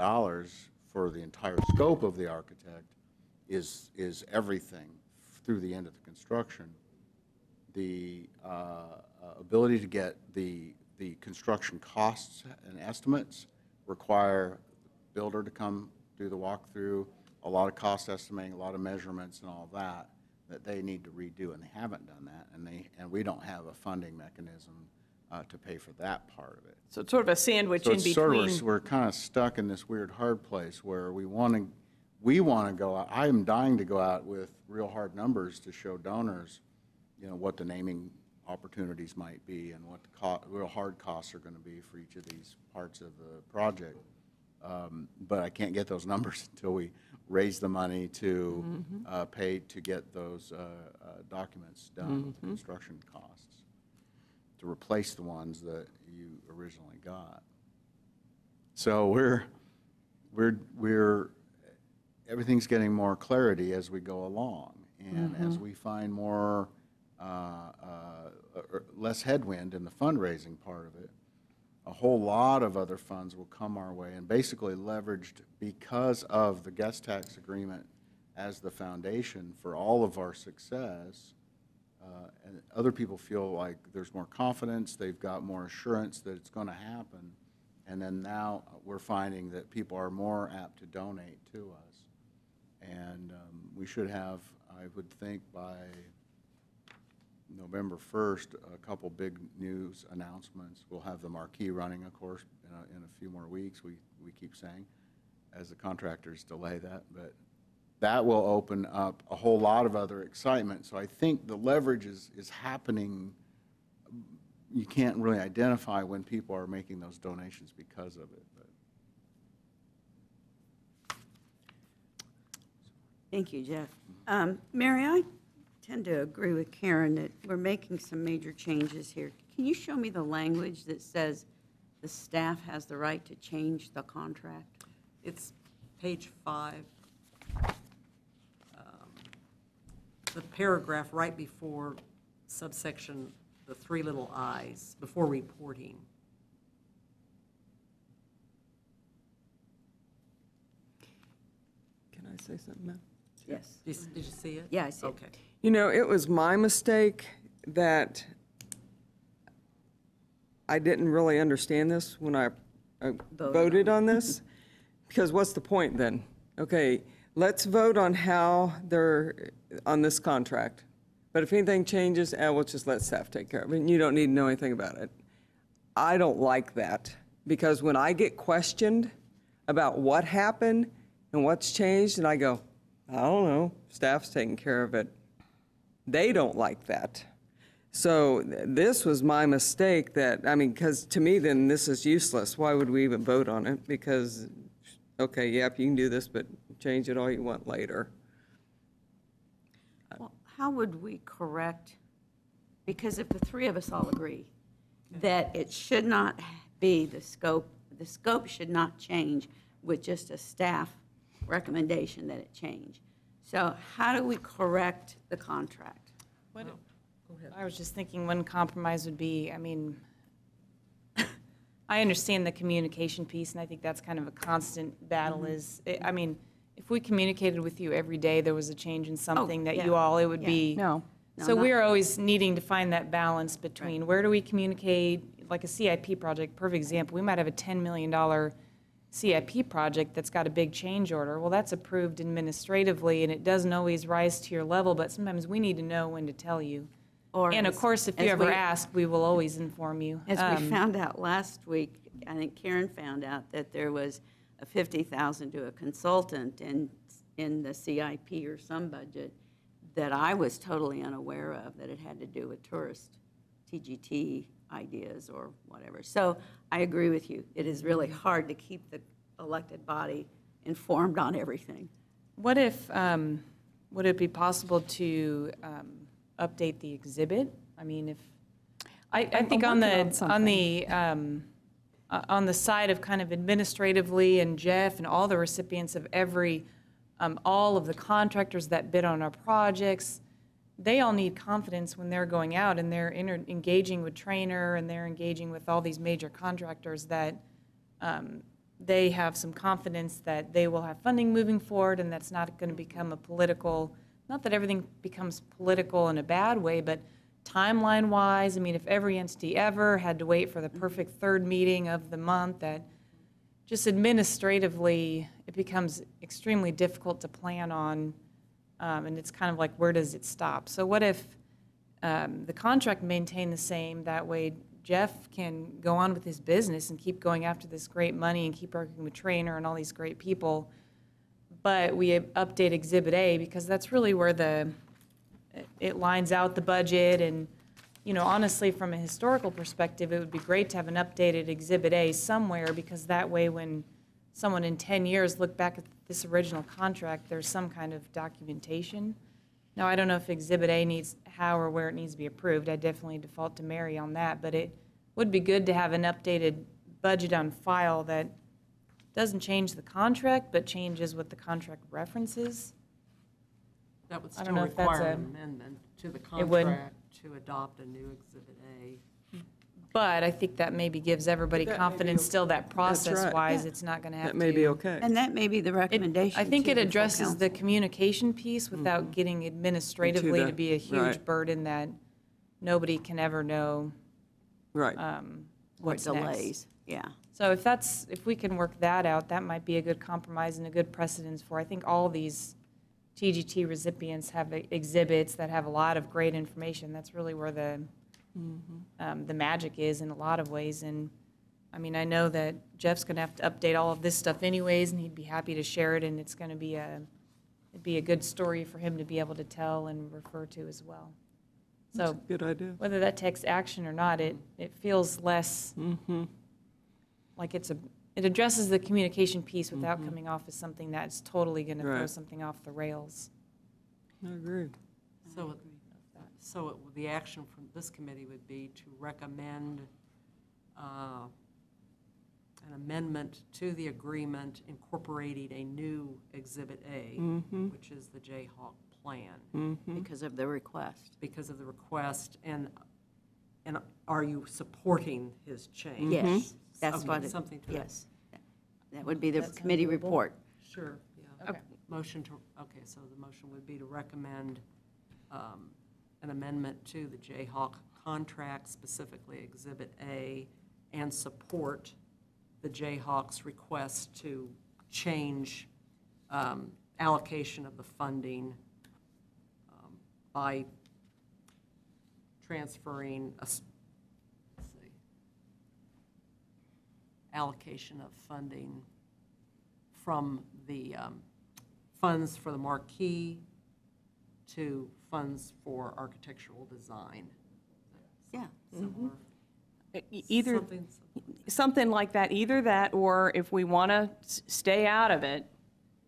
for the entire scope of the architect is everything through the end of the construction. The ability to get the construction costs and estimates require the builder to come do the walkthrough, a lot of cost estimating, a lot of measurements and all that they need to redo, and they haven't done that, and we don't have a funding mechanism to pay for that part of it. So it's sort of a sandwich So in it's sort of, between. we're kind of stuck in this weird hard place where we want to go out. I am dying to go out with real hard numbers to show donors, you know, what the naming opportunities might be and what the real hard costs are going to be for each of these parts of the project. But I can't get those numbers until we raise the money to pay to get those documents done with the construction costs, to replace the ones that you originally got. So we're everything's getting more clarity as we go along, and as we find more less headwind in the fundraising part of it, a whole lot of other funds will come our way, and basically leveraged because of the guest tax agreement as the foundation for all of our success. And other people feel like there's more confidence, they've got more assurance that it's going to happen, and then now we're finding that people are more apt to donate to us. And we should have, I would think, by November 1st, a couple big news announcements. We'll have the marquee running, of course, in a few more weeks, we keep saying, as the contractors delay that. But that will open up a whole lot of other excitement. So I think the leverage is happening. You can't really identify when people are making those donations because of it. But. Thank you, Jeff. Mary, I tend to agree with Karen that we're making some major changes here. Can you show me the language that says the staff has the right to change the contract? It's page 5. The paragraph right before subsection, the 3 little i's, before reporting. Can I say something now? Yes. Did you see it? Yeah, I see it. Okay. You know, it was my mistake that I didn't really understand this when I voted on this, because what's the point then? Okay, let's vote on how they're, on this contract, but if anything changes, we'll just let staff take care of it, and you don't need to know anything about it. I don't like that, because when I get questioned about what happened and what's changed, and I go, I don't know, staff's taking care of it. They don't like that. So this was my mistake that, I mean, because to me, then this is useless. Why would we even vote on it? Because, okay, yep, you can do this, but change it all you want later. Well, how would we correct, because if the three of us all agree that it should not be the scope should not change with just a staff recommendation that it change. So how do we correct the contract? What, I was just thinking one compromise would be, I mean, I understand the communication piece, and I think that's kind of a constant battle is, I mean, if we communicated with you every day, there was a change in something that yeah, you all, it would yeah. be. No. No, So not- we're always needing to find that balance between where do we communicate, like a CIP project, perfect example, we might have a $10 million CIP project that's got a big change order. Well, that's approved administratively, and it doesn't always rise to your level, but sometimes we need to know when to tell you. Or And of as- course, if you as ever we- ask, we will always inform you. As we found out last week, I think Karen found out that there was a $50,000 to a consultant in the CIP or some budget that I was totally unaware of, that it had to do with tourist TGT ideas or whatever. So I agree with you. It is really hard to keep the elected body informed on everything. What if, would it be possible to update the exhibit? I mean, if, I think on working the, on the side of kind of administratively and Jeff and all the recipients of every, all of the contractors that bid on our projects, they all need confidence when they're going out and they're engaging with Trainer and they're engaging with all these major contractors that they have some confidence that they will have funding moving forward and that's not going to become a political, not that everything becomes political in a bad way, but timeline-wise, I mean, if every entity ever had to wait for the perfect third meeting of the month, that just administratively, it becomes extremely difficult to plan on, and it's kind of like, where does it stop? So what if the contract maintained the same, that way Jeff can go on with his business and keep going after this great money and keep working with Trainer and all these great people, but we update Exhibit A because that's really where it lines out the budget and, you know, honestly, from a historical perspective, it would be great to have an updated Exhibit A somewhere because that way when someone in 10 years look back at this original contract, there's some kind of documentation. Now, I don't know if Exhibit A needs, how or where it needs to be approved. I definitely default to Mary on that, but it would be good to have an updated budget on file that doesn't change the contract, but changes what the contract references. That would I don't still know if that's require a- an amendment to the It would. contract to adopt a new Exhibit A. But I think that maybe gives everybody That may be confidence okay. still that right. process-wise, Yeah. it's not going to have to. That may be okay. And that may be the It- recommendation. I think to it the full addresses the council. communication piece without getting administratively Into to be a huge right. burden that nobody can ever know Right. Or what's next. delays, yeah. So if we can work that out, that might be a good compromise and a good precedence for, I think all these TGT recipients have exhibits that have a lot of great information. That's really where the magic is in a lot of ways. And, I mean, I know that Jeff's going to have to update all of this stuff anyways, and he'd be happy to share it, and it's going to it'd be a good story for him to be able to tell and refer to as well. So Good idea. whether that takes action or not, it feels less like it addresses the communication piece without coming off as something that's totally going to throw Right. something off the rails. I agree. So the action from this committee would be to recommend an amendment to the agreement incorporating a new Exhibit A, which is the Jayhawk plan, Because of the request. because of the request, and are you supporting his change? Yes, that's Okay, what it, something to that. yes. That would be the committee report. Sure, yeah. Okay. Okay, so the motion would be to recommend an amendment to the Jayhawk contract, specifically Exhibit A, and support the Jayhawk's request to change allocation of the funding by transferring, let's see, allocation of funding from the funds for the marquee to funds for architectural design. Yeah. Similar. Either, Something- something like that, either that, or if we want to stay out of it,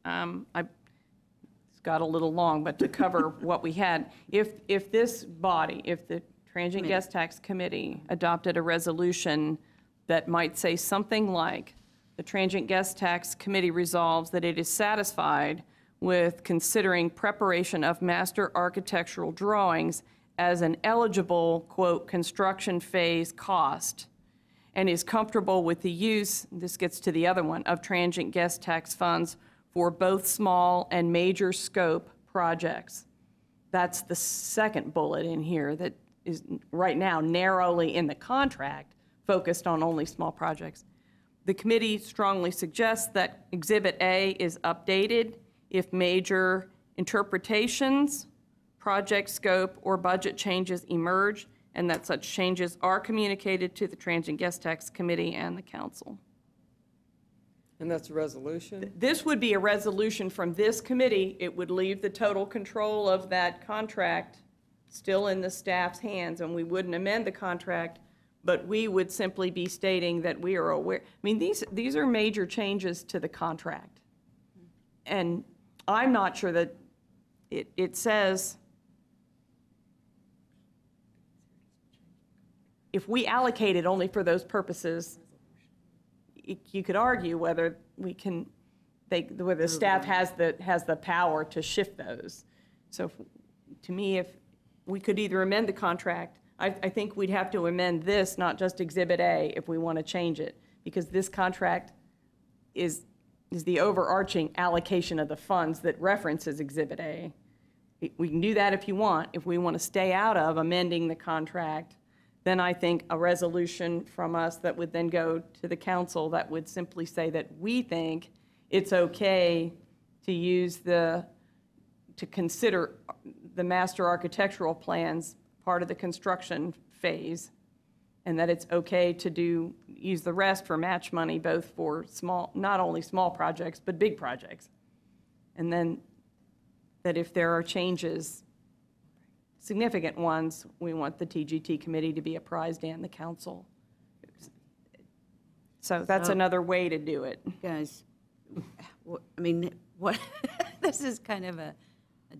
It's got a little long, but to cover what we had, if this body, if the Transient Guest Tax Committee adopted a resolution that might say something like, the Transient Guest Tax Committee resolves that it is satisfied with considering preparation of master architectural drawings as an eligible, quote, construction phase cost, and is comfortable with the use, this gets to the other one, of transient guest tax funds for both small and major scope projects. That's the second bullet in here that is right now narrowly in the contract focused on only small projects. The committee strongly suggests that Exhibit A is updated if major interpretations, project scope, or budget changes emerge, and that such changes are communicated to the Transient Guest Tax Committee and the council. And that's a resolution? This would be a resolution from this committee. It would leave the total control of that contract still in the staff's hands, and we wouldn't amend the contract, but we would simply be stating that we are aware. I mean, these are major changes to the contract. And I'm not sure that it says, if we allocate it only for those purposes, you could argue whether we can, whether the staff has the power to shift those. So to me, if we could either amend the contract, I think we'd have to amend this, not just Exhibit A, if we want to change it, because this contract is the overarching allocation of the funds that references Exhibit A. We can do that if you want. If we want to stay out of amending the contract, then I think a resolution from us that would then go to the council that would simply say that we think it's okay to use to consider the master architectural plans part of the construction phase, and that it's okay to use the rest for match money, both for not only small projects, but big projects. And then that if there are changes, significant ones, we want the TGT committee to be apprised and the council. So that's another way to do it. Guys, I mean, what, this is kind of a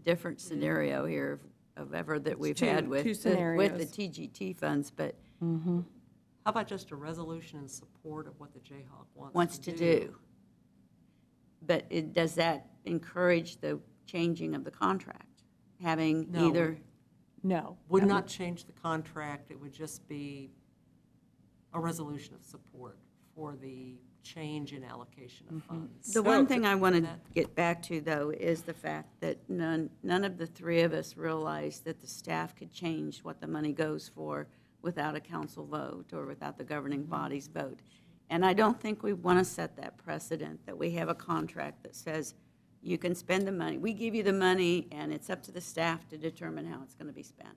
different scenario here of ever that we've had with the TGT funds, but. How about just a resolution in support of what the Jayhawk wants to do? But does that encourage the changing of the contract? Having No. either? No. Would not change the contract, it would just be a resolution of support for the change in allocation of funds. The one thing I want to get back to, though, is the fact that none of the three of us realized that the staff could change what the money goes for without a council vote or without the governing body's vote. And I don't think we want to set that precedent, that we have a contract that says you can spend the money, we give you the money, and it's up to the staff to determine how it's going to be spent.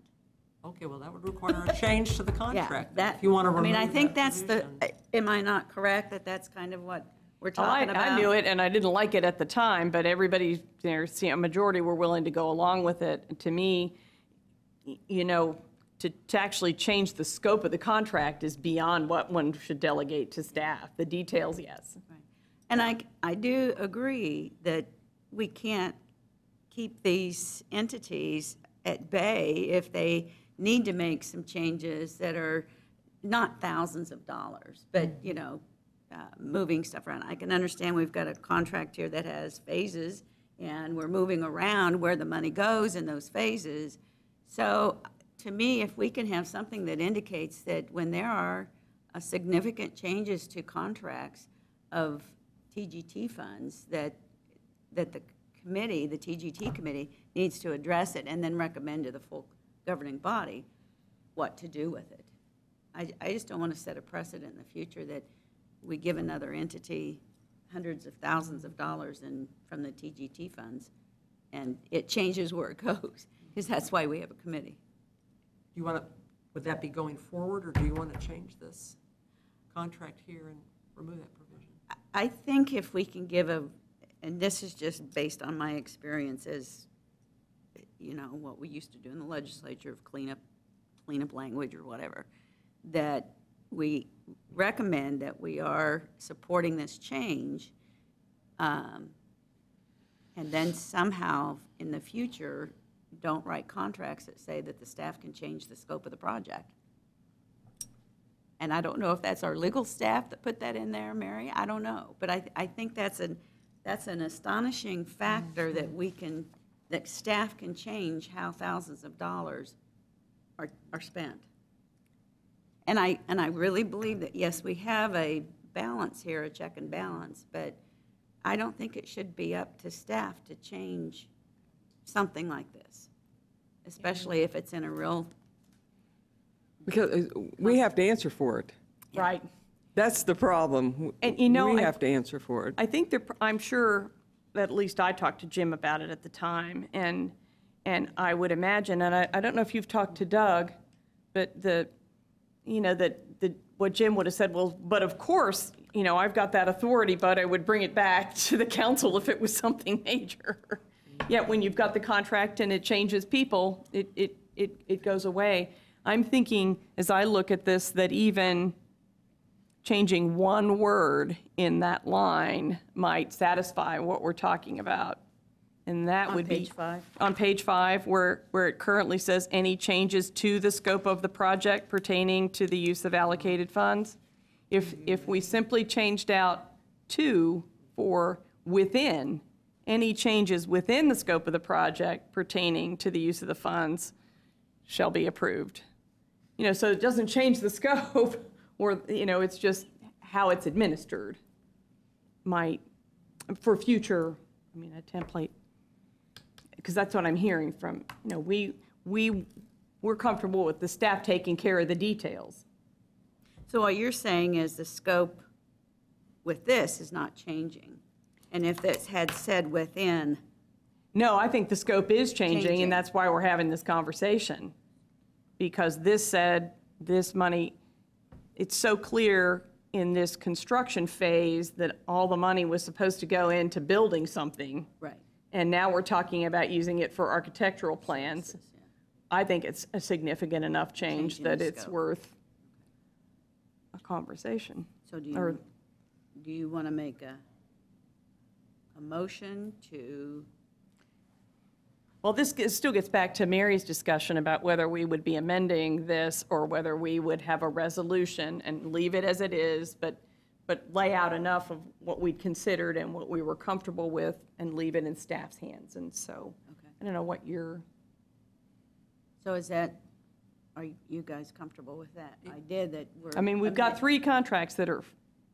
Okay, well, that would require a change to the contract. That, if you want to remove I think that that's provision. am I not correct that that's kind of what we're Oh, talking about? I knew it, and I didn't like it at the time, but everybody, a majority were willing to go along with it. To me, to actually change the scope of the contract is beyond what one should delegate to staff. The details, yes. Right. And I do agree that we can't keep these entities at bay if they need to make some changes that are not thousands of dollars, but, moving stuff around. I can understand we've got a contract here that has phases, and we're moving around where the money goes in those phases. So to me, if we can have something that indicates that when there are significant changes to contracts of TGT funds, that the committee, the TGT committee, needs to address it and then recommend to the full governing body what to do with it. I just don't want to set a precedent in the future that we give another entity hundreds of thousands of dollars from the TGT funds, and it changes where it goes, because that's why we have a committee. Do you want to, would that be going forward, or do you want to change this contract here and remove that provision? I think if we can give and this is just based on my experience as, what we used to do in the legislature of clean up language or whatever, that we recommend that we are supporting this change, and then somehow in the future, don't write contracts that say that the staff can change the scope of the project. And I don't know if that's our legal staff that put that in there, Mary, I don't know. But I think that's an astonishing factor that that staff can change how thousands of dollars are spent. And I really believe that, yes, we have a balance here, a check and balance, but I don't think it should be up to staff to change something like this, especially if it's in a real. Because we have to answer for it. Right. That's the problem. And, you know, we have to answer for it. I think I'm sure, at least I talked to Jim about it at the time, and I would imagine, and I don't know if you've talked to Doug, but what Jim would have said, well, but of course, I've got that authority, but I would bring it back to the council if it was something major. Yet when you've got the contract and it changes people, it goes away. I'm thinking, as I look at this, that even changing one word in that line might satisfy what we're talking about. And that would be. On page 5? On page 5, where it currently says, any changes to the scope of the project pertaining to the use of allocated funds. If we simply changed out to for within, any changes within the scope of the project pertaining to the use of the funds shall be approved. So it doesn't change the scope, or, it's just how it's administered might, for future, a template, because that's what I'm hearing from, we're comfortable with the staff taking care of the details. So what you're saying is the scope with this is not changing. And if this had said within. No, I think the scope is changing, Changing. and that's why we're having this conversation. Because this said, this money, it's so clear in this construction phase that all the money was supposed to go into building something. Right. And now we're talking about using it for architectural plans. Yeah. I think it's a significant enough change Changing that the it's scope. worth a conversation. So do Or- you want to make a motion to, Well, still gets back to Mary's discussion about whether we would be amending this or whether we would have a resolution and leave it as it is, but lay out enough of what we'd considered and what we were comfortable with and leave it in staff's hands. And so, Okay. I don't know what your, so are you guys comfortable with that idea that we're. we've got 3 contracts that are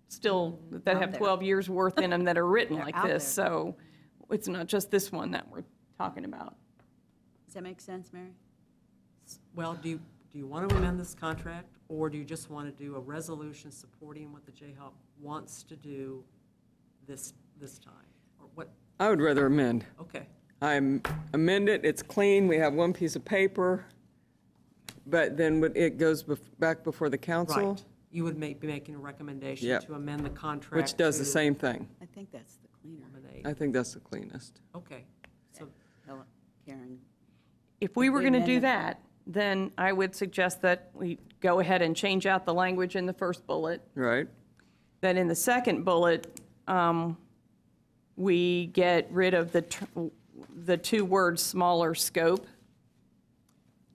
still, that Out have there. 12 years worth in them that are written They're like out this. there. So it's not just this one that we're talking about. Does that make sense, Mary? Well, do you want to amend this contract, or do you just want to do a resolution supporting what the Jayhawk wants to do this time? Or what, I would rather amend. okay. Amend it, it's clean, we have one piece of paper, but then it goes back before the council, Right. You would be making a recommendation Yep. to amend the contract. which does the to same thing. I think that's the cleaner. eliminate- I think that's the cleanest. Okay, so, Karen, If we were we going to amend do it- that, then I would suggest that we go ahead and change out the language in the first bullet. Right? That in the second bullet, we get rid of the 2 words smaller scope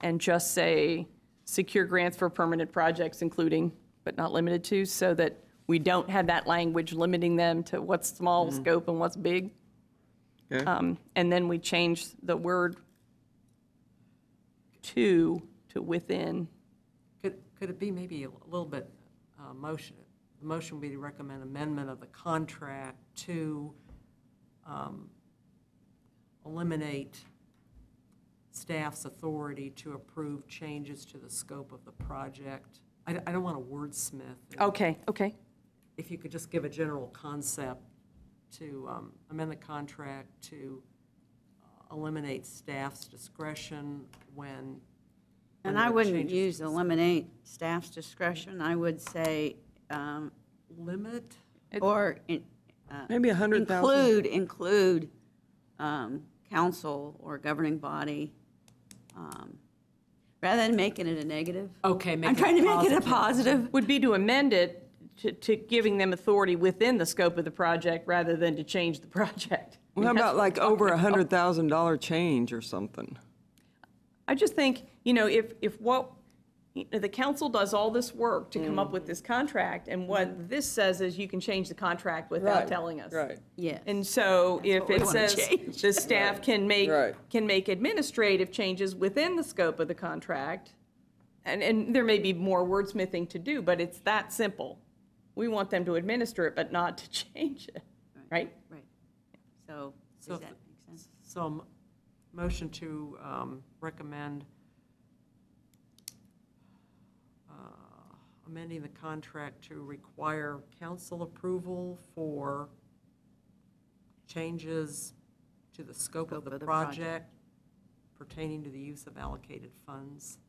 and just say secure grants for permanent projects, including but not limited to, so that we don't have that language limiting them to what's small scope and what's big. Okay. And then we change the word to within. could it be maybe a little bit motion? The motion would be to recommend amendment of the contract to eliminate staff's authority to approve changes to the scope of the project. I don't want to wordsmith. Okay. If you could just give a general concept to amend the contract to eliminate staff's discretion when. and there I are wouldn't changes to use the scope. eliminate staff's discretion, I would say, Limit? or Maybe 100,000? include council or governing body, rather than making it a negative. Okay, make I'm it trying to make it a positive. positive. Would be to amend it to giving them authority within the scope of the project rather than to change the project. Well, how about like over $100,000 change or something? I just think, if what, the council does all this work to come up with this contract, and what this says is you can change the contract without Right, telling us. right. Yes. And so if what we it wanna says change. the staff can make, Right. can make administrative changes within the scope of the contract, and there may be more wordsmithing to do, but it's that simple. We want them to administer it, but not to change it, right? Right. So, So does if- that make sense? So motion to recommend amending the contract to require council approval for changes to the scope of the project pertaining to the use of allocated funds.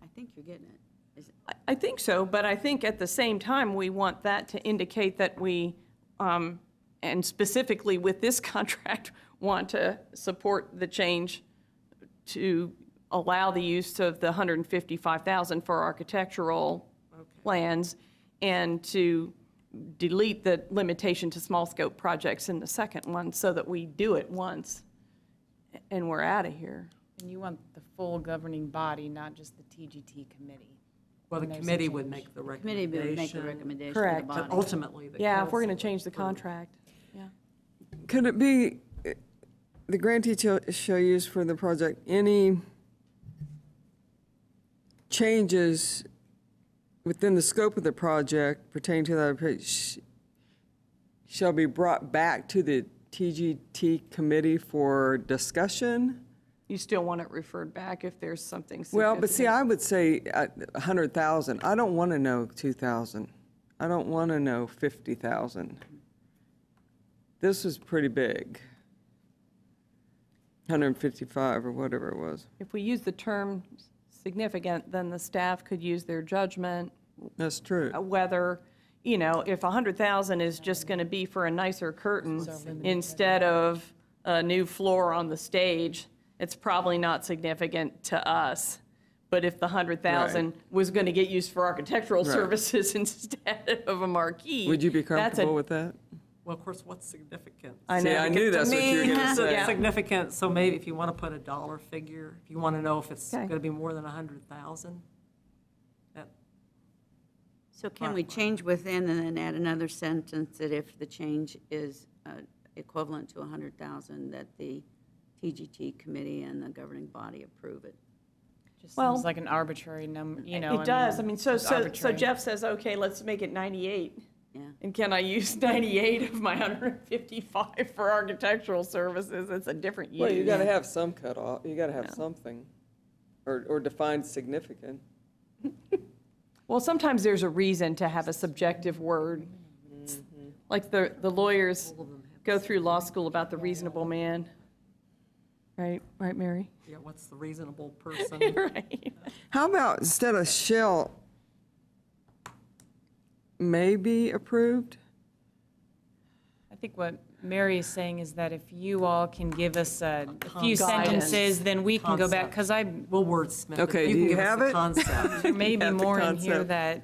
I think you're getting it. Is it? I think so, but I think at the same time, we want that to indicate that we, and specifically with this contract, want to support the change to allow the use of the 155,000 for architectural plans, and to delete the limitation to small scope projects in the second one, so that we do it once and we're out of here. And you want the full governing body, not just the TGT committee. Well, the When there's a committee would change. make the Committee recommendation. would make the recommendation to the Correct. body. But ultimately, the Yeah, if we're council going to change the would approve. contract, yeah. Could it be, the grantee shall use for the project any changes within the scope of the project pertaining to that shall be brought back to the TGT committee for discussion? You still want it referred back if there's something Well, significant. but see, I would say 100,000. I don't want to know 2,000. I don't want to know 50,000. This was pretty big. 155 or whatever it was. If we use the term significant, then the staff could use their judgment, That's true. whether, if 100,000 is just going to be for a nicer curtain instead of a new floor on the stage, it's probably not significant to us. But if the 100,000 Right. was going to get used for architectural Right. services instead of a marquee. Would you be that's a- comfortable with that? Well, of course, what's significant? I See, know. I knew that's what you were going to So say. Yeah. significant, so maybe if you want to put a dollar figure, if you want to know if it's Okay. going to be more than 100,000, that, So can we change within and then add another sentence that if the change is equivalent to 100,000, that the TGT committee and the governing body approve it? Just Well, seems like an arbitrary number, It does. I mean, so it's arbitrary. Jeff says, okay, let's make it 98. Yeah. And can I use 98 of my 155 for architectural services? It's a different use. Well, you got to have some cutoff. You got to have something, or define significant. Well, sometimes there's a reason to have a subjective word. Like the lawyers go through law school about the reasonable man. Right, Mary? yeah, what's the reasonable person? Right. How about instead of shall may be approved? I think what Mary is saying is that if you all can give us a few Guidance. sentences, then we can go back, Concept. because I, We'll wordsmith it. Okay, You do can you give us have a it? concept. there may be have the more in here concept. that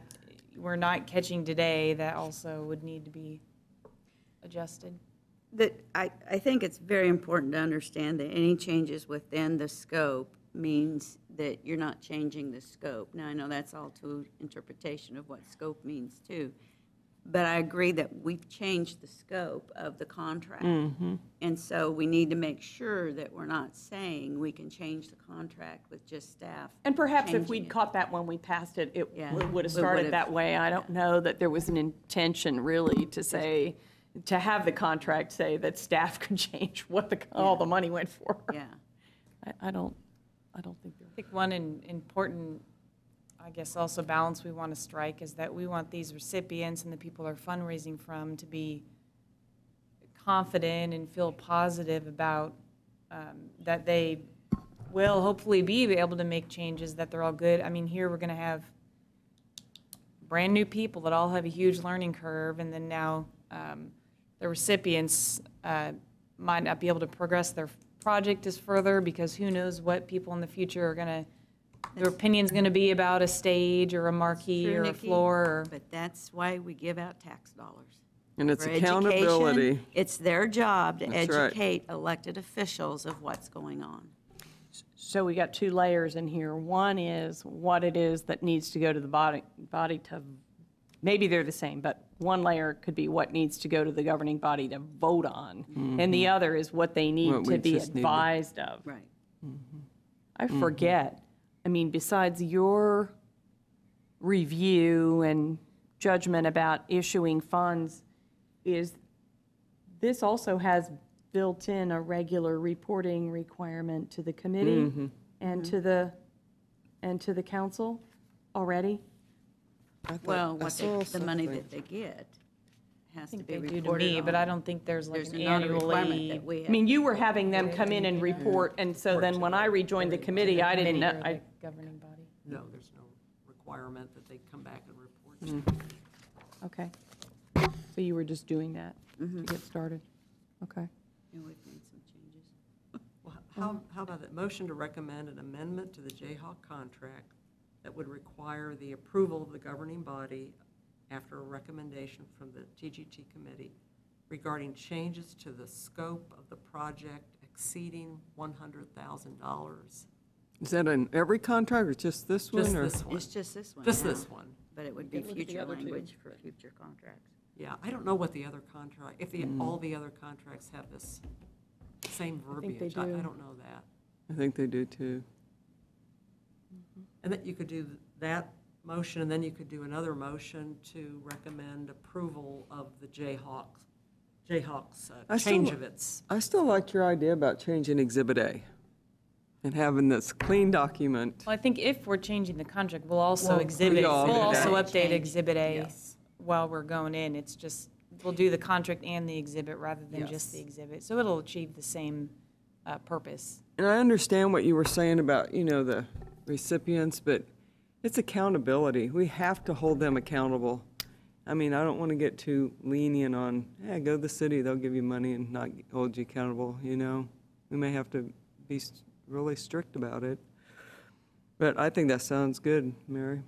we're not catching today that also would need to be adjusted. I think it's very important to understand that any changes within the scope means that you're not changing the scope. Now, I know that's all to interpretation of what scope means too, but I agree that we've changed the scope of the contract. And so we need to make sure that we're not saying we can change the contract with just staff. And perhaps if changing we'd it. caught that when we passed it, it Yeah. would have We would've- started that way. I don't know that there was an intention really to say, to have the contract say that staff could change what all the money went for. Yeah. I don't think there. I think one important, I guess, also balance we want to strike is that we want these recipients and the people they're fundraising from to be confident and feel positive about that they will hopefully be able to make changes, that they're all good. I mean, here we're going to have brand-new people that all have a huge learning curve, and then now the recipients might not be able to progress their project as further, because who knows what people in the future are going to, their opinion's going to be about a stage or a marquee True, or a Nikki, floor. Or, But that's why we give out tax dollars. And it's for accountability. education. It's their job to That's right. educate elected officials of what's going on. So we got two layers in here. One is what it is that needs to go to the body to, maybe they're the same, but one layer could be what needs to go to the governing body to vote on. And the other is what they need What we to be just need to- advised of. Right. I forget, I mean, besides your review and judgment about issuing funds, is this also has built in a regular reporting requirement to the committee and to the council already? Well, the money that they get has to I think be they do to reported me, on. but I don't think there's like There's an not a requirement annually. that we I have. mean, you were having them come in and report, and so then when I rejoined the committee, I didn't know, Committee or the governing body. No, there's no requirement that they come back and report. okay. So you were just doing that to get started? Okay. And we've made some changes. Well, how about that motion to recommend an amendment to the Jayhawk contract that would require the approval of the governing body after a recommendation from the TGT committee regarding changes to the scope of the project exceeding $100,000? Is that in every contract or just this one? Just or- this one. It's just this one Just now, this one. but it would be future language for future contracts. Yeah, I don't know what the other contract, if all the other contracts have this same think they verbiage. I do. don't know that. I think they do too. And that you could do that motion, and then you could do another motion to recommend approval of the Jayhawk's I still- change of its. I still liked your idea about changing Exhibit A and having this clean document. Well, I think if we're changing the contract, we'll also Well, exhibit, we all we'll do also that. update Exhibit A Yes. while we're going in. It's just, we'll do the contract and the exhibit rather than just the Yes. exhibit. So it'll achieve the same purpose. And I understand what you were saying about, the recipients, but it's accountability. We have to hold them accountable. I mean, I don't want to get too lenient on, go to the city, they'll give you money and not hold you accountable, We may have to be really strict about it. But I think that sounds good, Mary.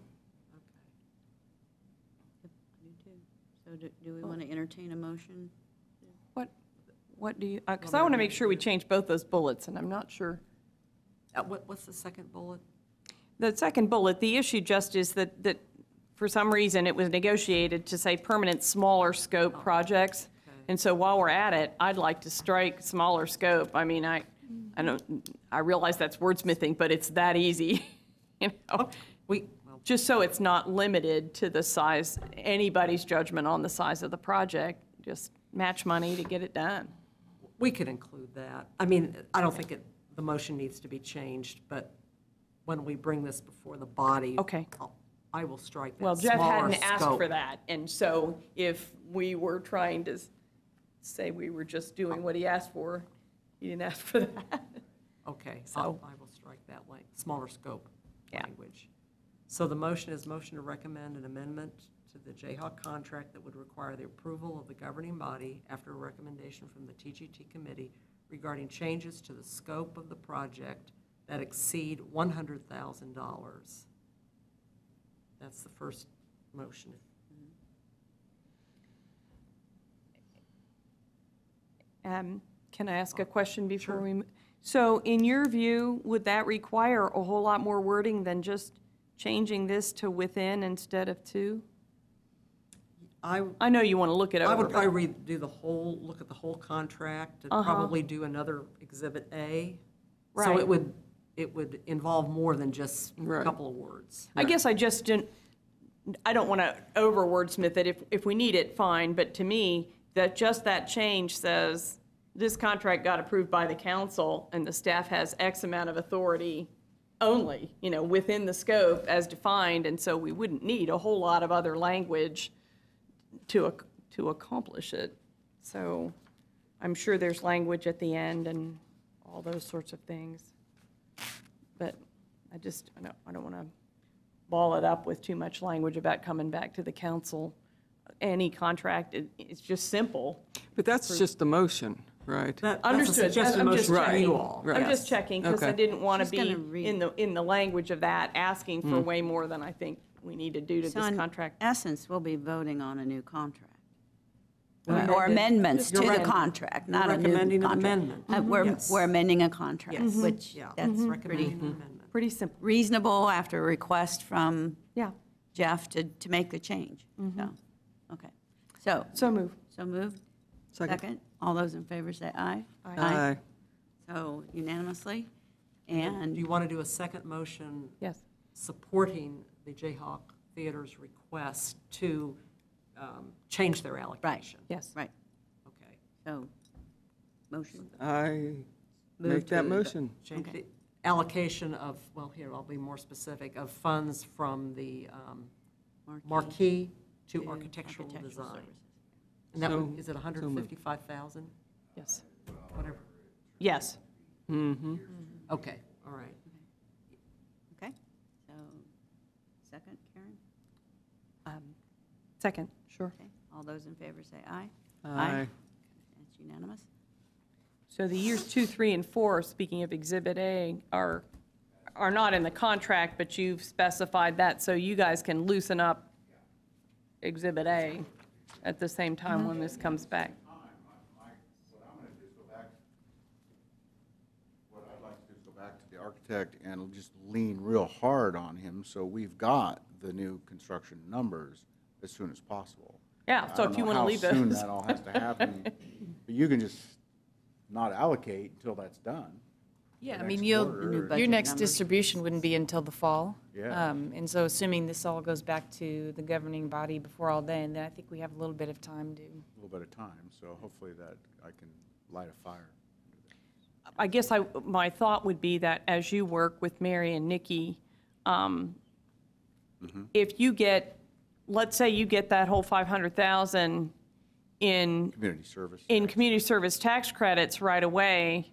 I do too. So do we want to entertain a motion? What do you, because I want to make sure we change both those bullets, and I'm not sure. What's the second bullet? The second bullet, the issue just is that for some reason, it was negotiated to say permanent smaller scope projects. And so while we're at it, I'd like to strike smaller scope. I mean, I realize that's wordsmithing, but it's that easy, Well, Just so it's not limited to the size, anybody's judgment on the size of the project, just match money to get it done. we could include that. I mean, I don't think the motion needs to be changed, but when we bring this before the body. Okay. I will strike that Well, Jeff smaller hadn't asked scope. for that, and so if we were trying to say we were just doing what he asked for, he didn't ask for that. Okay, So- I will strike that smaller scope Yeah. language. So the motion is motion to recommend an amendment to the Jayhawk contract that would require the approval of the governing body after a recommendation from the TGT committee regarding changes to the scope of the project that exceed $100,000. That's the first motion. Can I ask a question before we? So in your view, would that require a whole lot more wording than just changing this to within instead of to? I know you want to look it I over. would probably look at the whole contract and probably do another Exhibit A. So Right. it would involve more than just a Right. couple of words. I guess I just didn't, I don't want to over wordsmith it. If we need it, fine, but to me, that change says, this contract got approved by the council, and the staff has X amount of authority only, within the scope as defined, and so we wouldn't need a whole lot of other language to accomplish it. So I'm sure there's language at the end and all those sorts of things. But I don't want to ball it up with too much language about coming back to the council. Any contract, it's just simple. But that's just the motion, right? That's a Understood. suggested I'm just motion from checking. you all. Right. I'm just checking, because I Okay. didn't want to She's be gonna read- in the language of that, asking for way more than I think we need to do to So this in contract. essence, we'll be voting on a new contract. or amendments to You're the rec- contract, not a new recommending an contract. amendment. We're amending a contract, Yes. which Yeah, that's pretty recommending an amendment. Pretty simple. reasonable after a request from Yeah. Jeff to make the change. So, okay. So So move. moved. Second. All those in favor say aye. Aye. So unanimously. Do And you want to do a second motion Yes. supporting the Jayhawk Theater's request to change their allocation? Yes. right, Okay. so motion. I Move make that to- motion. Change the allocation of, well, here, I'll be more specific, of funds from the marquee to architectural design. services. And that, So- is it so moved. 155,000? Yes. Whatever. Yes. Okay, all right. Okay, so second, Karen? Second, sure. Okay, all those in favor say aye. Aye. It's unanimous. So the years 2, 3, and 4, speaking of Exhibit A, are not in the contract, but you've specified that so you guys can loosen up Exhibit A at the same time when this comes back. What I'd like to do is go back to the architect and just lean real hard on him, so we've got the new construction numbers as soon as possible. Yeah, so if you want to leave I don't know how soon those. that all has to happen, but you can just not allocate until that's done. Yeah, I next mean, quarter. your budget next numbers. distribution wouldn't be until the fall. Yeah. And so assuming this all goes back to the governing body before all day, and then I think we have a little bit of time to. A little bit of time, so hopefully that I can light a fire. I guess my thought would be that as you work with Mary and Nikki, if you get, let's say you get that whole 500,000 in Community service. community service tax credits right away,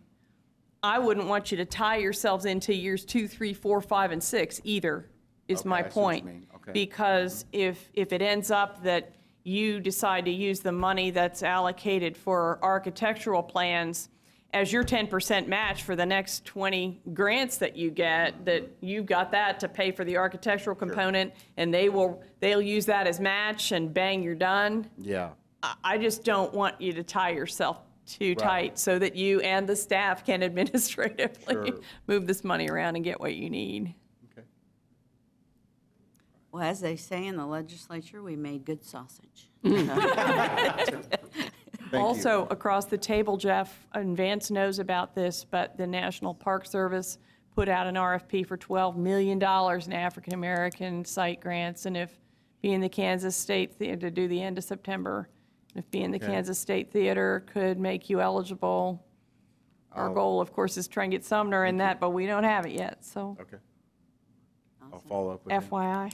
I wouldn't want you to tie yourselves into years 2, 3, 4, 5, and 6 either, is Okay, my I see what you point. mean. Okay. Because if it ends up that you decide to use the money that's allocated for architectural plans as your 10% match for the next 20 grants that you get, that you've got that to pay for the architectural component, and they'll use that as match, and bang, you're done. Yeah, I just don't want you to tie yourself too Right. tight so that you and the staff can administratively Sure. move this money around and get what you need. okay. Well, as they say in the legislature, we made good sausage. Thank you. Also, across the table, Jeff, and Vance knows about this, but the National Park Service put out an RFP for $12 million in African-American site grants, and if being the Kansas State Theater, to do the end of September, if being the Okay. Kansas State Theater could make you eligible, our goal, of course, is try and get Sumner in that, but we don't have it yet, so Okay. I'll follow up with him. FYI.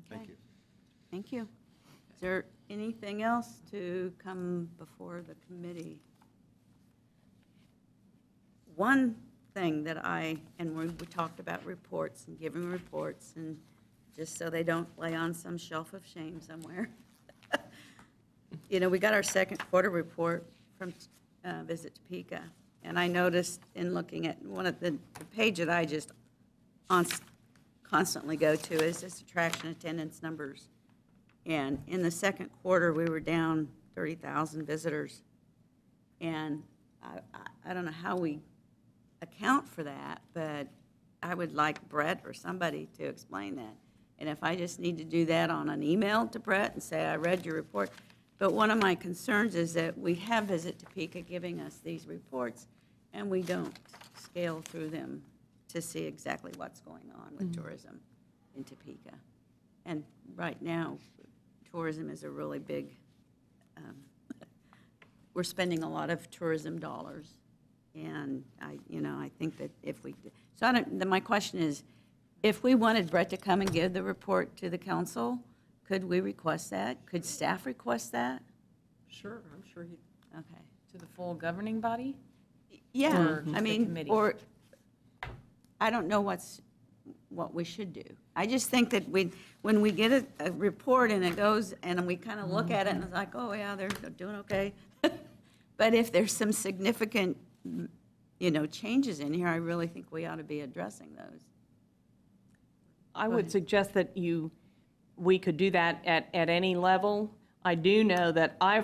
Thank you. Thank you. Is there anything else to come before the committee? One thing that we talked about reports and giving reports, and just so they don't lay on some shelf of shame somewhere. You know, we got our second quarter report from Visit Topeka, and I noticed in looking at one of the page that I just constantly go to is this attraction attendance numbers. And in the second quarter, we were down 30,000 visitors. And I don't know how we account for that, but I would like Brett or somebody to explain that. And if I just need to do that on an email to Brett and say, I read your report. But one of my concerns is that we have Visit Topeka giving us these reports, and we don't scale through them to see exactly what's going on with tourism in Topeka. And right now, tourism is a really big, we're spending a lot of tourism dollars. And I think that if we, so my question is, if we wanted Brett to come and give the report to the council, could we request that? Could staff request that? Sure, I'm sure he, Okay. To the full governing body? Yeah, Or I the mean, committee? or, I don't know what we should do. I just think that when we get a report and it goes, and we kind of look at it and it's like, oh, yeah, they're doing okay. But if there's some significant, changes in here, I really think we ought to be addressing those. I would suggest that we could do that at any level. I do know that I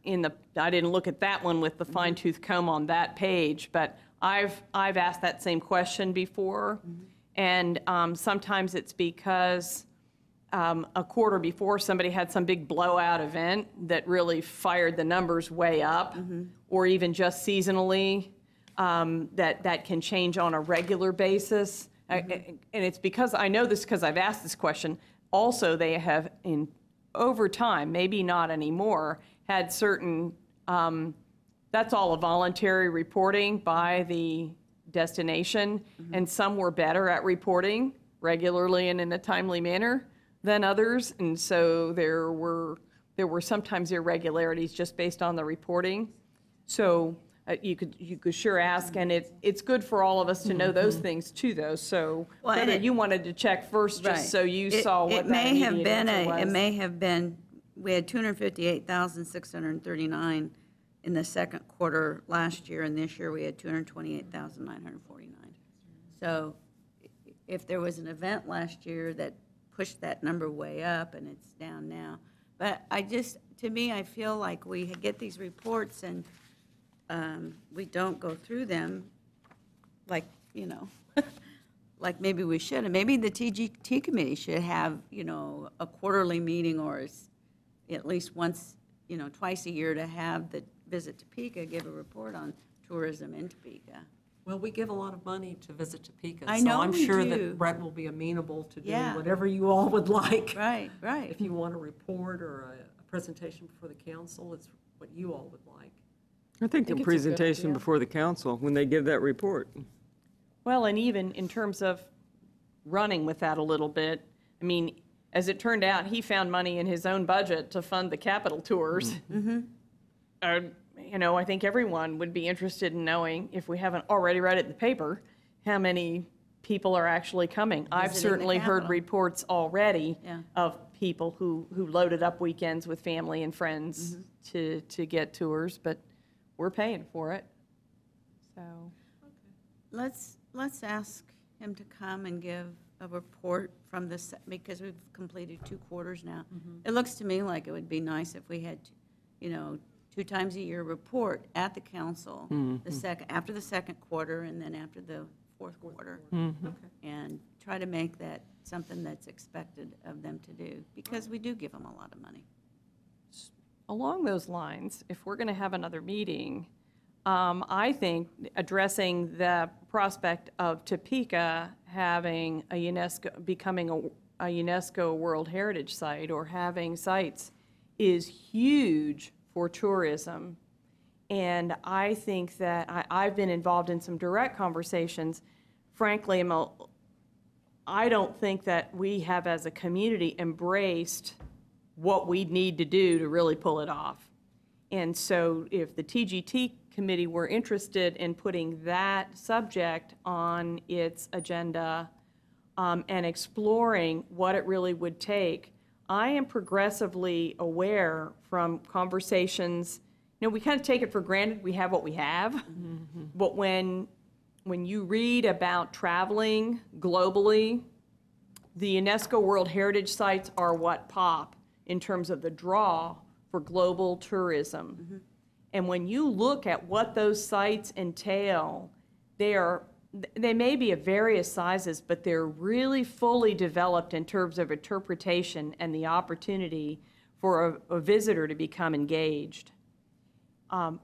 didn't look at that one with the fine tooth comb on that page, but I've asked that same question before. And sometimes it's because a quarter before somebody had some big blowout event that really fired the numbers way up, or even just seasonally, that can change on a regular basis. And it's because, I know this because I've asked this question. Also, they have, over time, maybe not anymore, had certain, that's all a voluntary reporting by the destination, and some were better at reporting regularly and in a timely manner than others, and so there were sometimes irregularities just based on the reporting. So you could sure ask, and it's good for all of us to know those things too, though. So Well, whether and you wanted to check first, Right. just so you It- saw what it that may have immediate been answer was. It may have been, we had 258,639 in the second quarter last year, and this year we had 228,949. So if there was an event last year that pushed that number way up, and it's down now. But to me, I feel like we get these reports and we don't go through them like, like maybe we should. And maybe the TGT committee should have, a quarterly meeting, or at least once, twice a year, to have the Visit Topeka give a report on tourism in Topeka. Well, we give a lot of money to Visit Topeka. I know So I'm we sure do. that Brett will be amenable to doing Yeah. whatever you all would like. Right. If you want a report or a presentation before the council, it's what you all would like. I think it's a the good presentation idea. before the council, when they give that report. Well, and even in terms of running with that a little bit, I mean, as it turned out, he found money in his own budget to fund the capital tours. I think everyone would be interested in knowing, if we haven't already read it in the paper, how many people are actually coming. I've Visiting the certainly heard Capitol. reports already Yeah. of people who loaded up weekends with family and friends to get tours, but we're paying for it. So, Let's ask him to come and give a report from this, because we've completed 2 quarters now. It looks to me like it would be nice if we had, 2 times a year report at the council, after the second quarter and then after the fourth quarter. And try to make that something that's expected of them to do, because we do give them a lot of money. along those lines, if we're going to have another meeting, I think addressing the prospect of Topeka having becoming a UNESCO World Heritage Site, or having sites, is huge for tourism. And I think that I've been involved in some direct conversations. Frankly, I don't think that we have, as a community, embraced what we need to do to really pull it off. And so if the TGT committee were interested in putting that subject on its agenda and exploring what it really would take, I am progressively aware from conversations, we kind of take it for granted we have what we have, but when you read about traveling globally, the UNESCO World Heritage Sites are what pop in terms of the draw for global tourism. And when you look at what those sites entail, they may be of various sizes, but they're really fully developed in terms of interpretation and the opportunity for a visitor to become engaged.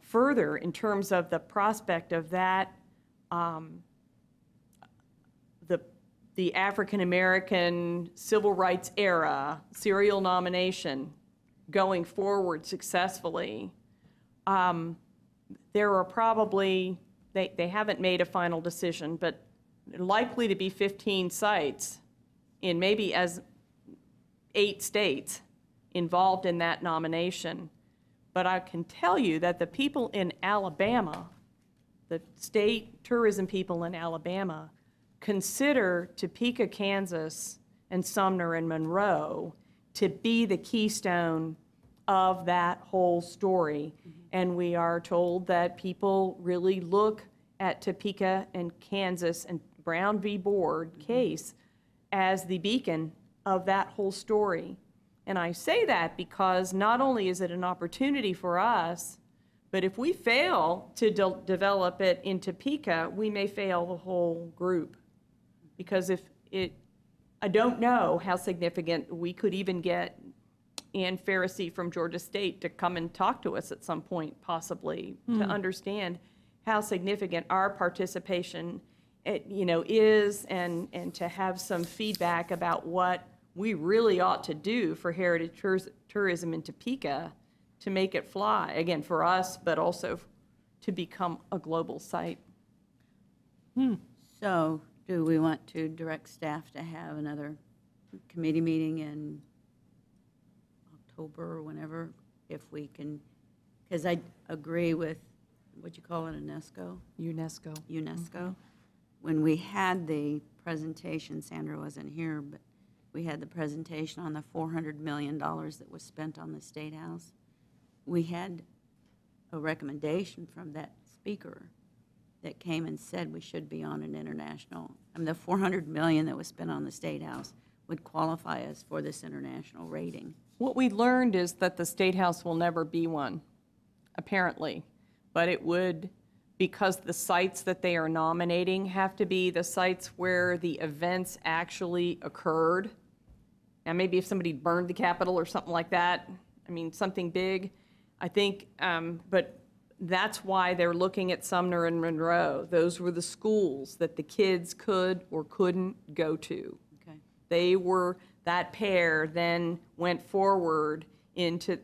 Further, in terms of the prospect of that, the African American civil rights era serial nomination going forward successfully, there are probably, they haven't made a final decision, but likely to be 15 sites in maybe as 8 states involved in that nomination. But I can tell you that the people in Alabama, the state tourism people in Alabama, consider Topeka, Kansas, and Sumner and Monroe to be the keystone of that whole story. And we are told that people really look at Topeka and Kansas and Brown v. Board case as the beacon of that whole story. And I say that because not only is it an opportunity for us, but if we fail to develop it in Topeka, we may fail the whole group. Because I don't know how significant we could even get Ann Pharisee from Georgia State to come and talk to us at some point, possibly, to understand how significant our participation, is, and to have some feedback about what we really ought to do for heritage tourism in Topeka to make it fly, again, for us, but also to become a global site. So do we want to direct staff to have another committee meeting in October or whenever, if we can? Because I agree with, what'd you call it, UNESCO? UNESCO. When we had the presentation, Sandra wasn't here, but we had the presentation on the $400 million that was spent on the State House. We had a recommendation from that speaker that came and said we should be on an international, the $400 million that was spent on the State House would qualify us for this international rating. What we learned is that the State House will never be one, apparently, but it would, because the sites that they are nominating have to be the sites where the events actually occurred. And maybe if somebody burned the Capitol or something like that, something big, I think, but that's why they're looking at Sumner and Monroe. Those were the schools that the kids could or couldn't go to. Okay. They were, that pair then went forward into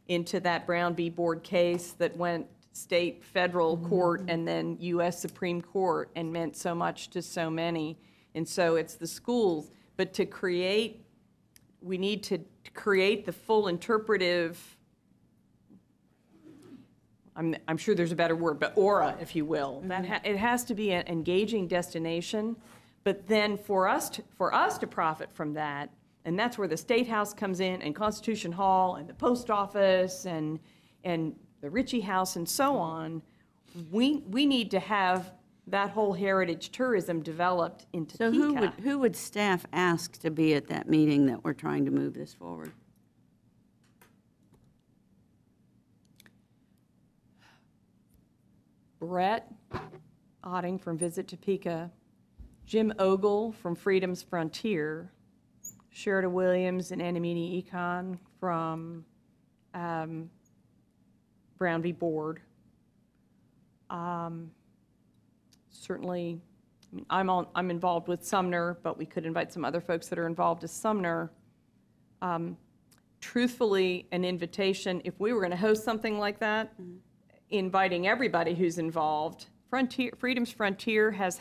that Brown v. Board case that went state, federal court, and then U.S. Supreme Court, and meant so much to so many. And so it's the schools. But we need to create the full interpretive, I'm sure there's a better word, but aura, if you will. It has to be an engaging destination, but then for us to profit from that, and that's where the State House comes in, and Constitution Hall, and the post office, and the Ritchie House, and so on. We need to have that whole heritage tourism developed in Topeka. So who would staff ask to be at that meeting that we're trying to move this forward? Brett Otting from Visit Topeka, Jim Ogle from Freedom's Frontier, Sherida Williams and Anamini Econ from Brown v. Board. Certainly, I'm involved with Sumner, but we could invite some other folks that are involved as Sumner. Truthfully, an invitation, if we were going to host something like that, inviting everybody who's involved. Freedom's Frontier has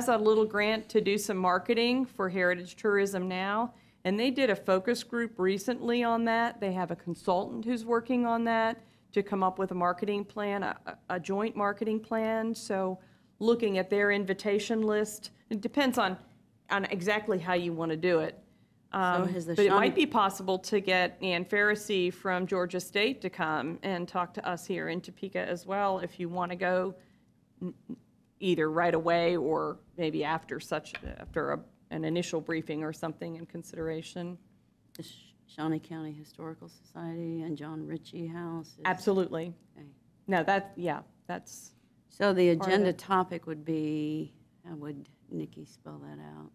a little grant to do some marketing for heritage tourism now, and they did a focus group recently on that. They have a consultant who's working on that to come up with a marketing plan, a joint marketing plan. So looking at their invitation list, it depends on exactly how you want to do it. But it might be possible to get Ann Pharisee from Georgia State to come and talk to us here in Topeka as well, if you want to go either right away or maybe after an initial briefing or something in consideration. The Shawnee County Historical Society and John Ritchie House? Absolutely. Okay. No, that's... So the agenda topic would be, how would Nikki spell that out?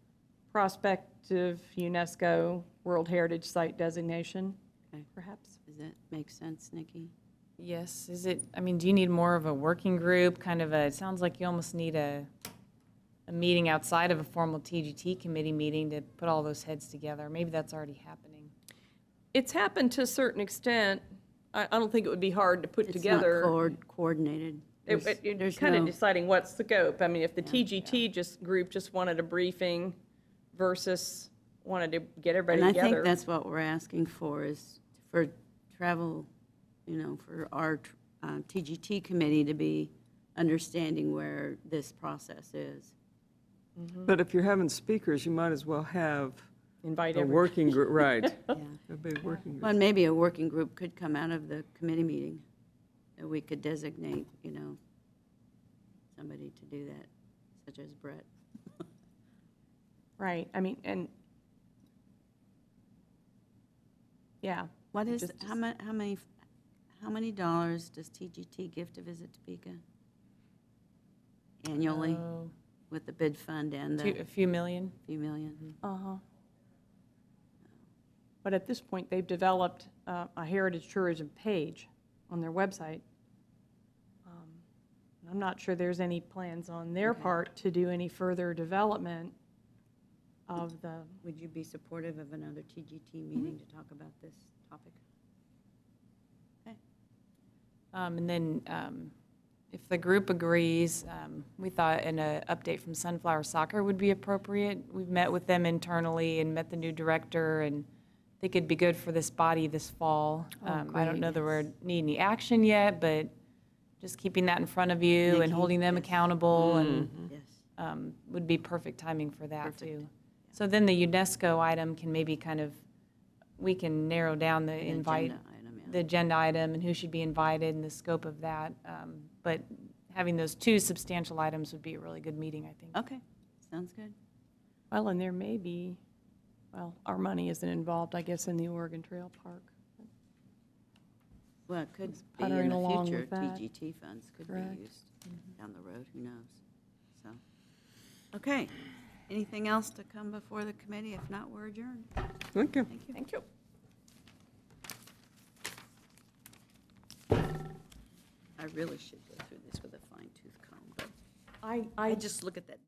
Prospective UNESCO World Heritage Site designation, Okay. perhaps. Does that make sense, Nikki? Yes, do you need more of a working group, it sounds like you almost need a meeting outside of a formal TGT committee meeting to put all those heads together. Maybe that's already happening. It's happened to a certain extent. I don't think it would be hard to put together. It's not coordinated. You're kind of deciding what scope. If the TGT group just wanted a briefing versus wanted to get everybody together. And I think that's what we're asking for, is for travel, for our TGT committee to be understanding where this process is. But if you're having speakers, you might as well have Invite a everybody. working group, right? Yeah. A big working group. Well, and maybe a working group could come out of the committee meeting, that we could designate, somebody to do that, such as Brett. Right, and Yeah. What is, Just- how many dollars does TGT give to Visit Topeka? Annually, Oh, with the bid fund and a the few million. few million? Uh-huh. But at this point, they've developed a heritage tourism page on their website. I'm not sure there's any plans on their Okay. part to do any further development of the, Would you be supportive of another TGT meeting to talk about this topic? Okay. And then if the group agrees, we thought an update from Sunflower Soccer would be appropriate. We've met with them internally and met the new director, and I think it'd be good for this body this fall. I don't know that we're need any action yet, but just keeping that in front of you and Nikki, holding them yes. accountable and Yes. would be perfect timing for that, Perfect. too. So then the UNESCO item can maybe kind of, we can narrow down the invite, agenda item, yeah. the agenda item and who should be invited and the scope of that. But having those two substantial items would be a really good meeting, I think. Okay, sounds good. well, and there may be, well, our money isn't involved, I guess, in the Oregon Trail Park. Well, it could be puttering in the along future, with that. TGT funds could Correct. be used down the road, who knows? So, okay. Anything else to come before the committee? If not, we're adjourned. Thank you. Thank you. Thank you. I really should go through this with a fine tooth comb, but I I just look at that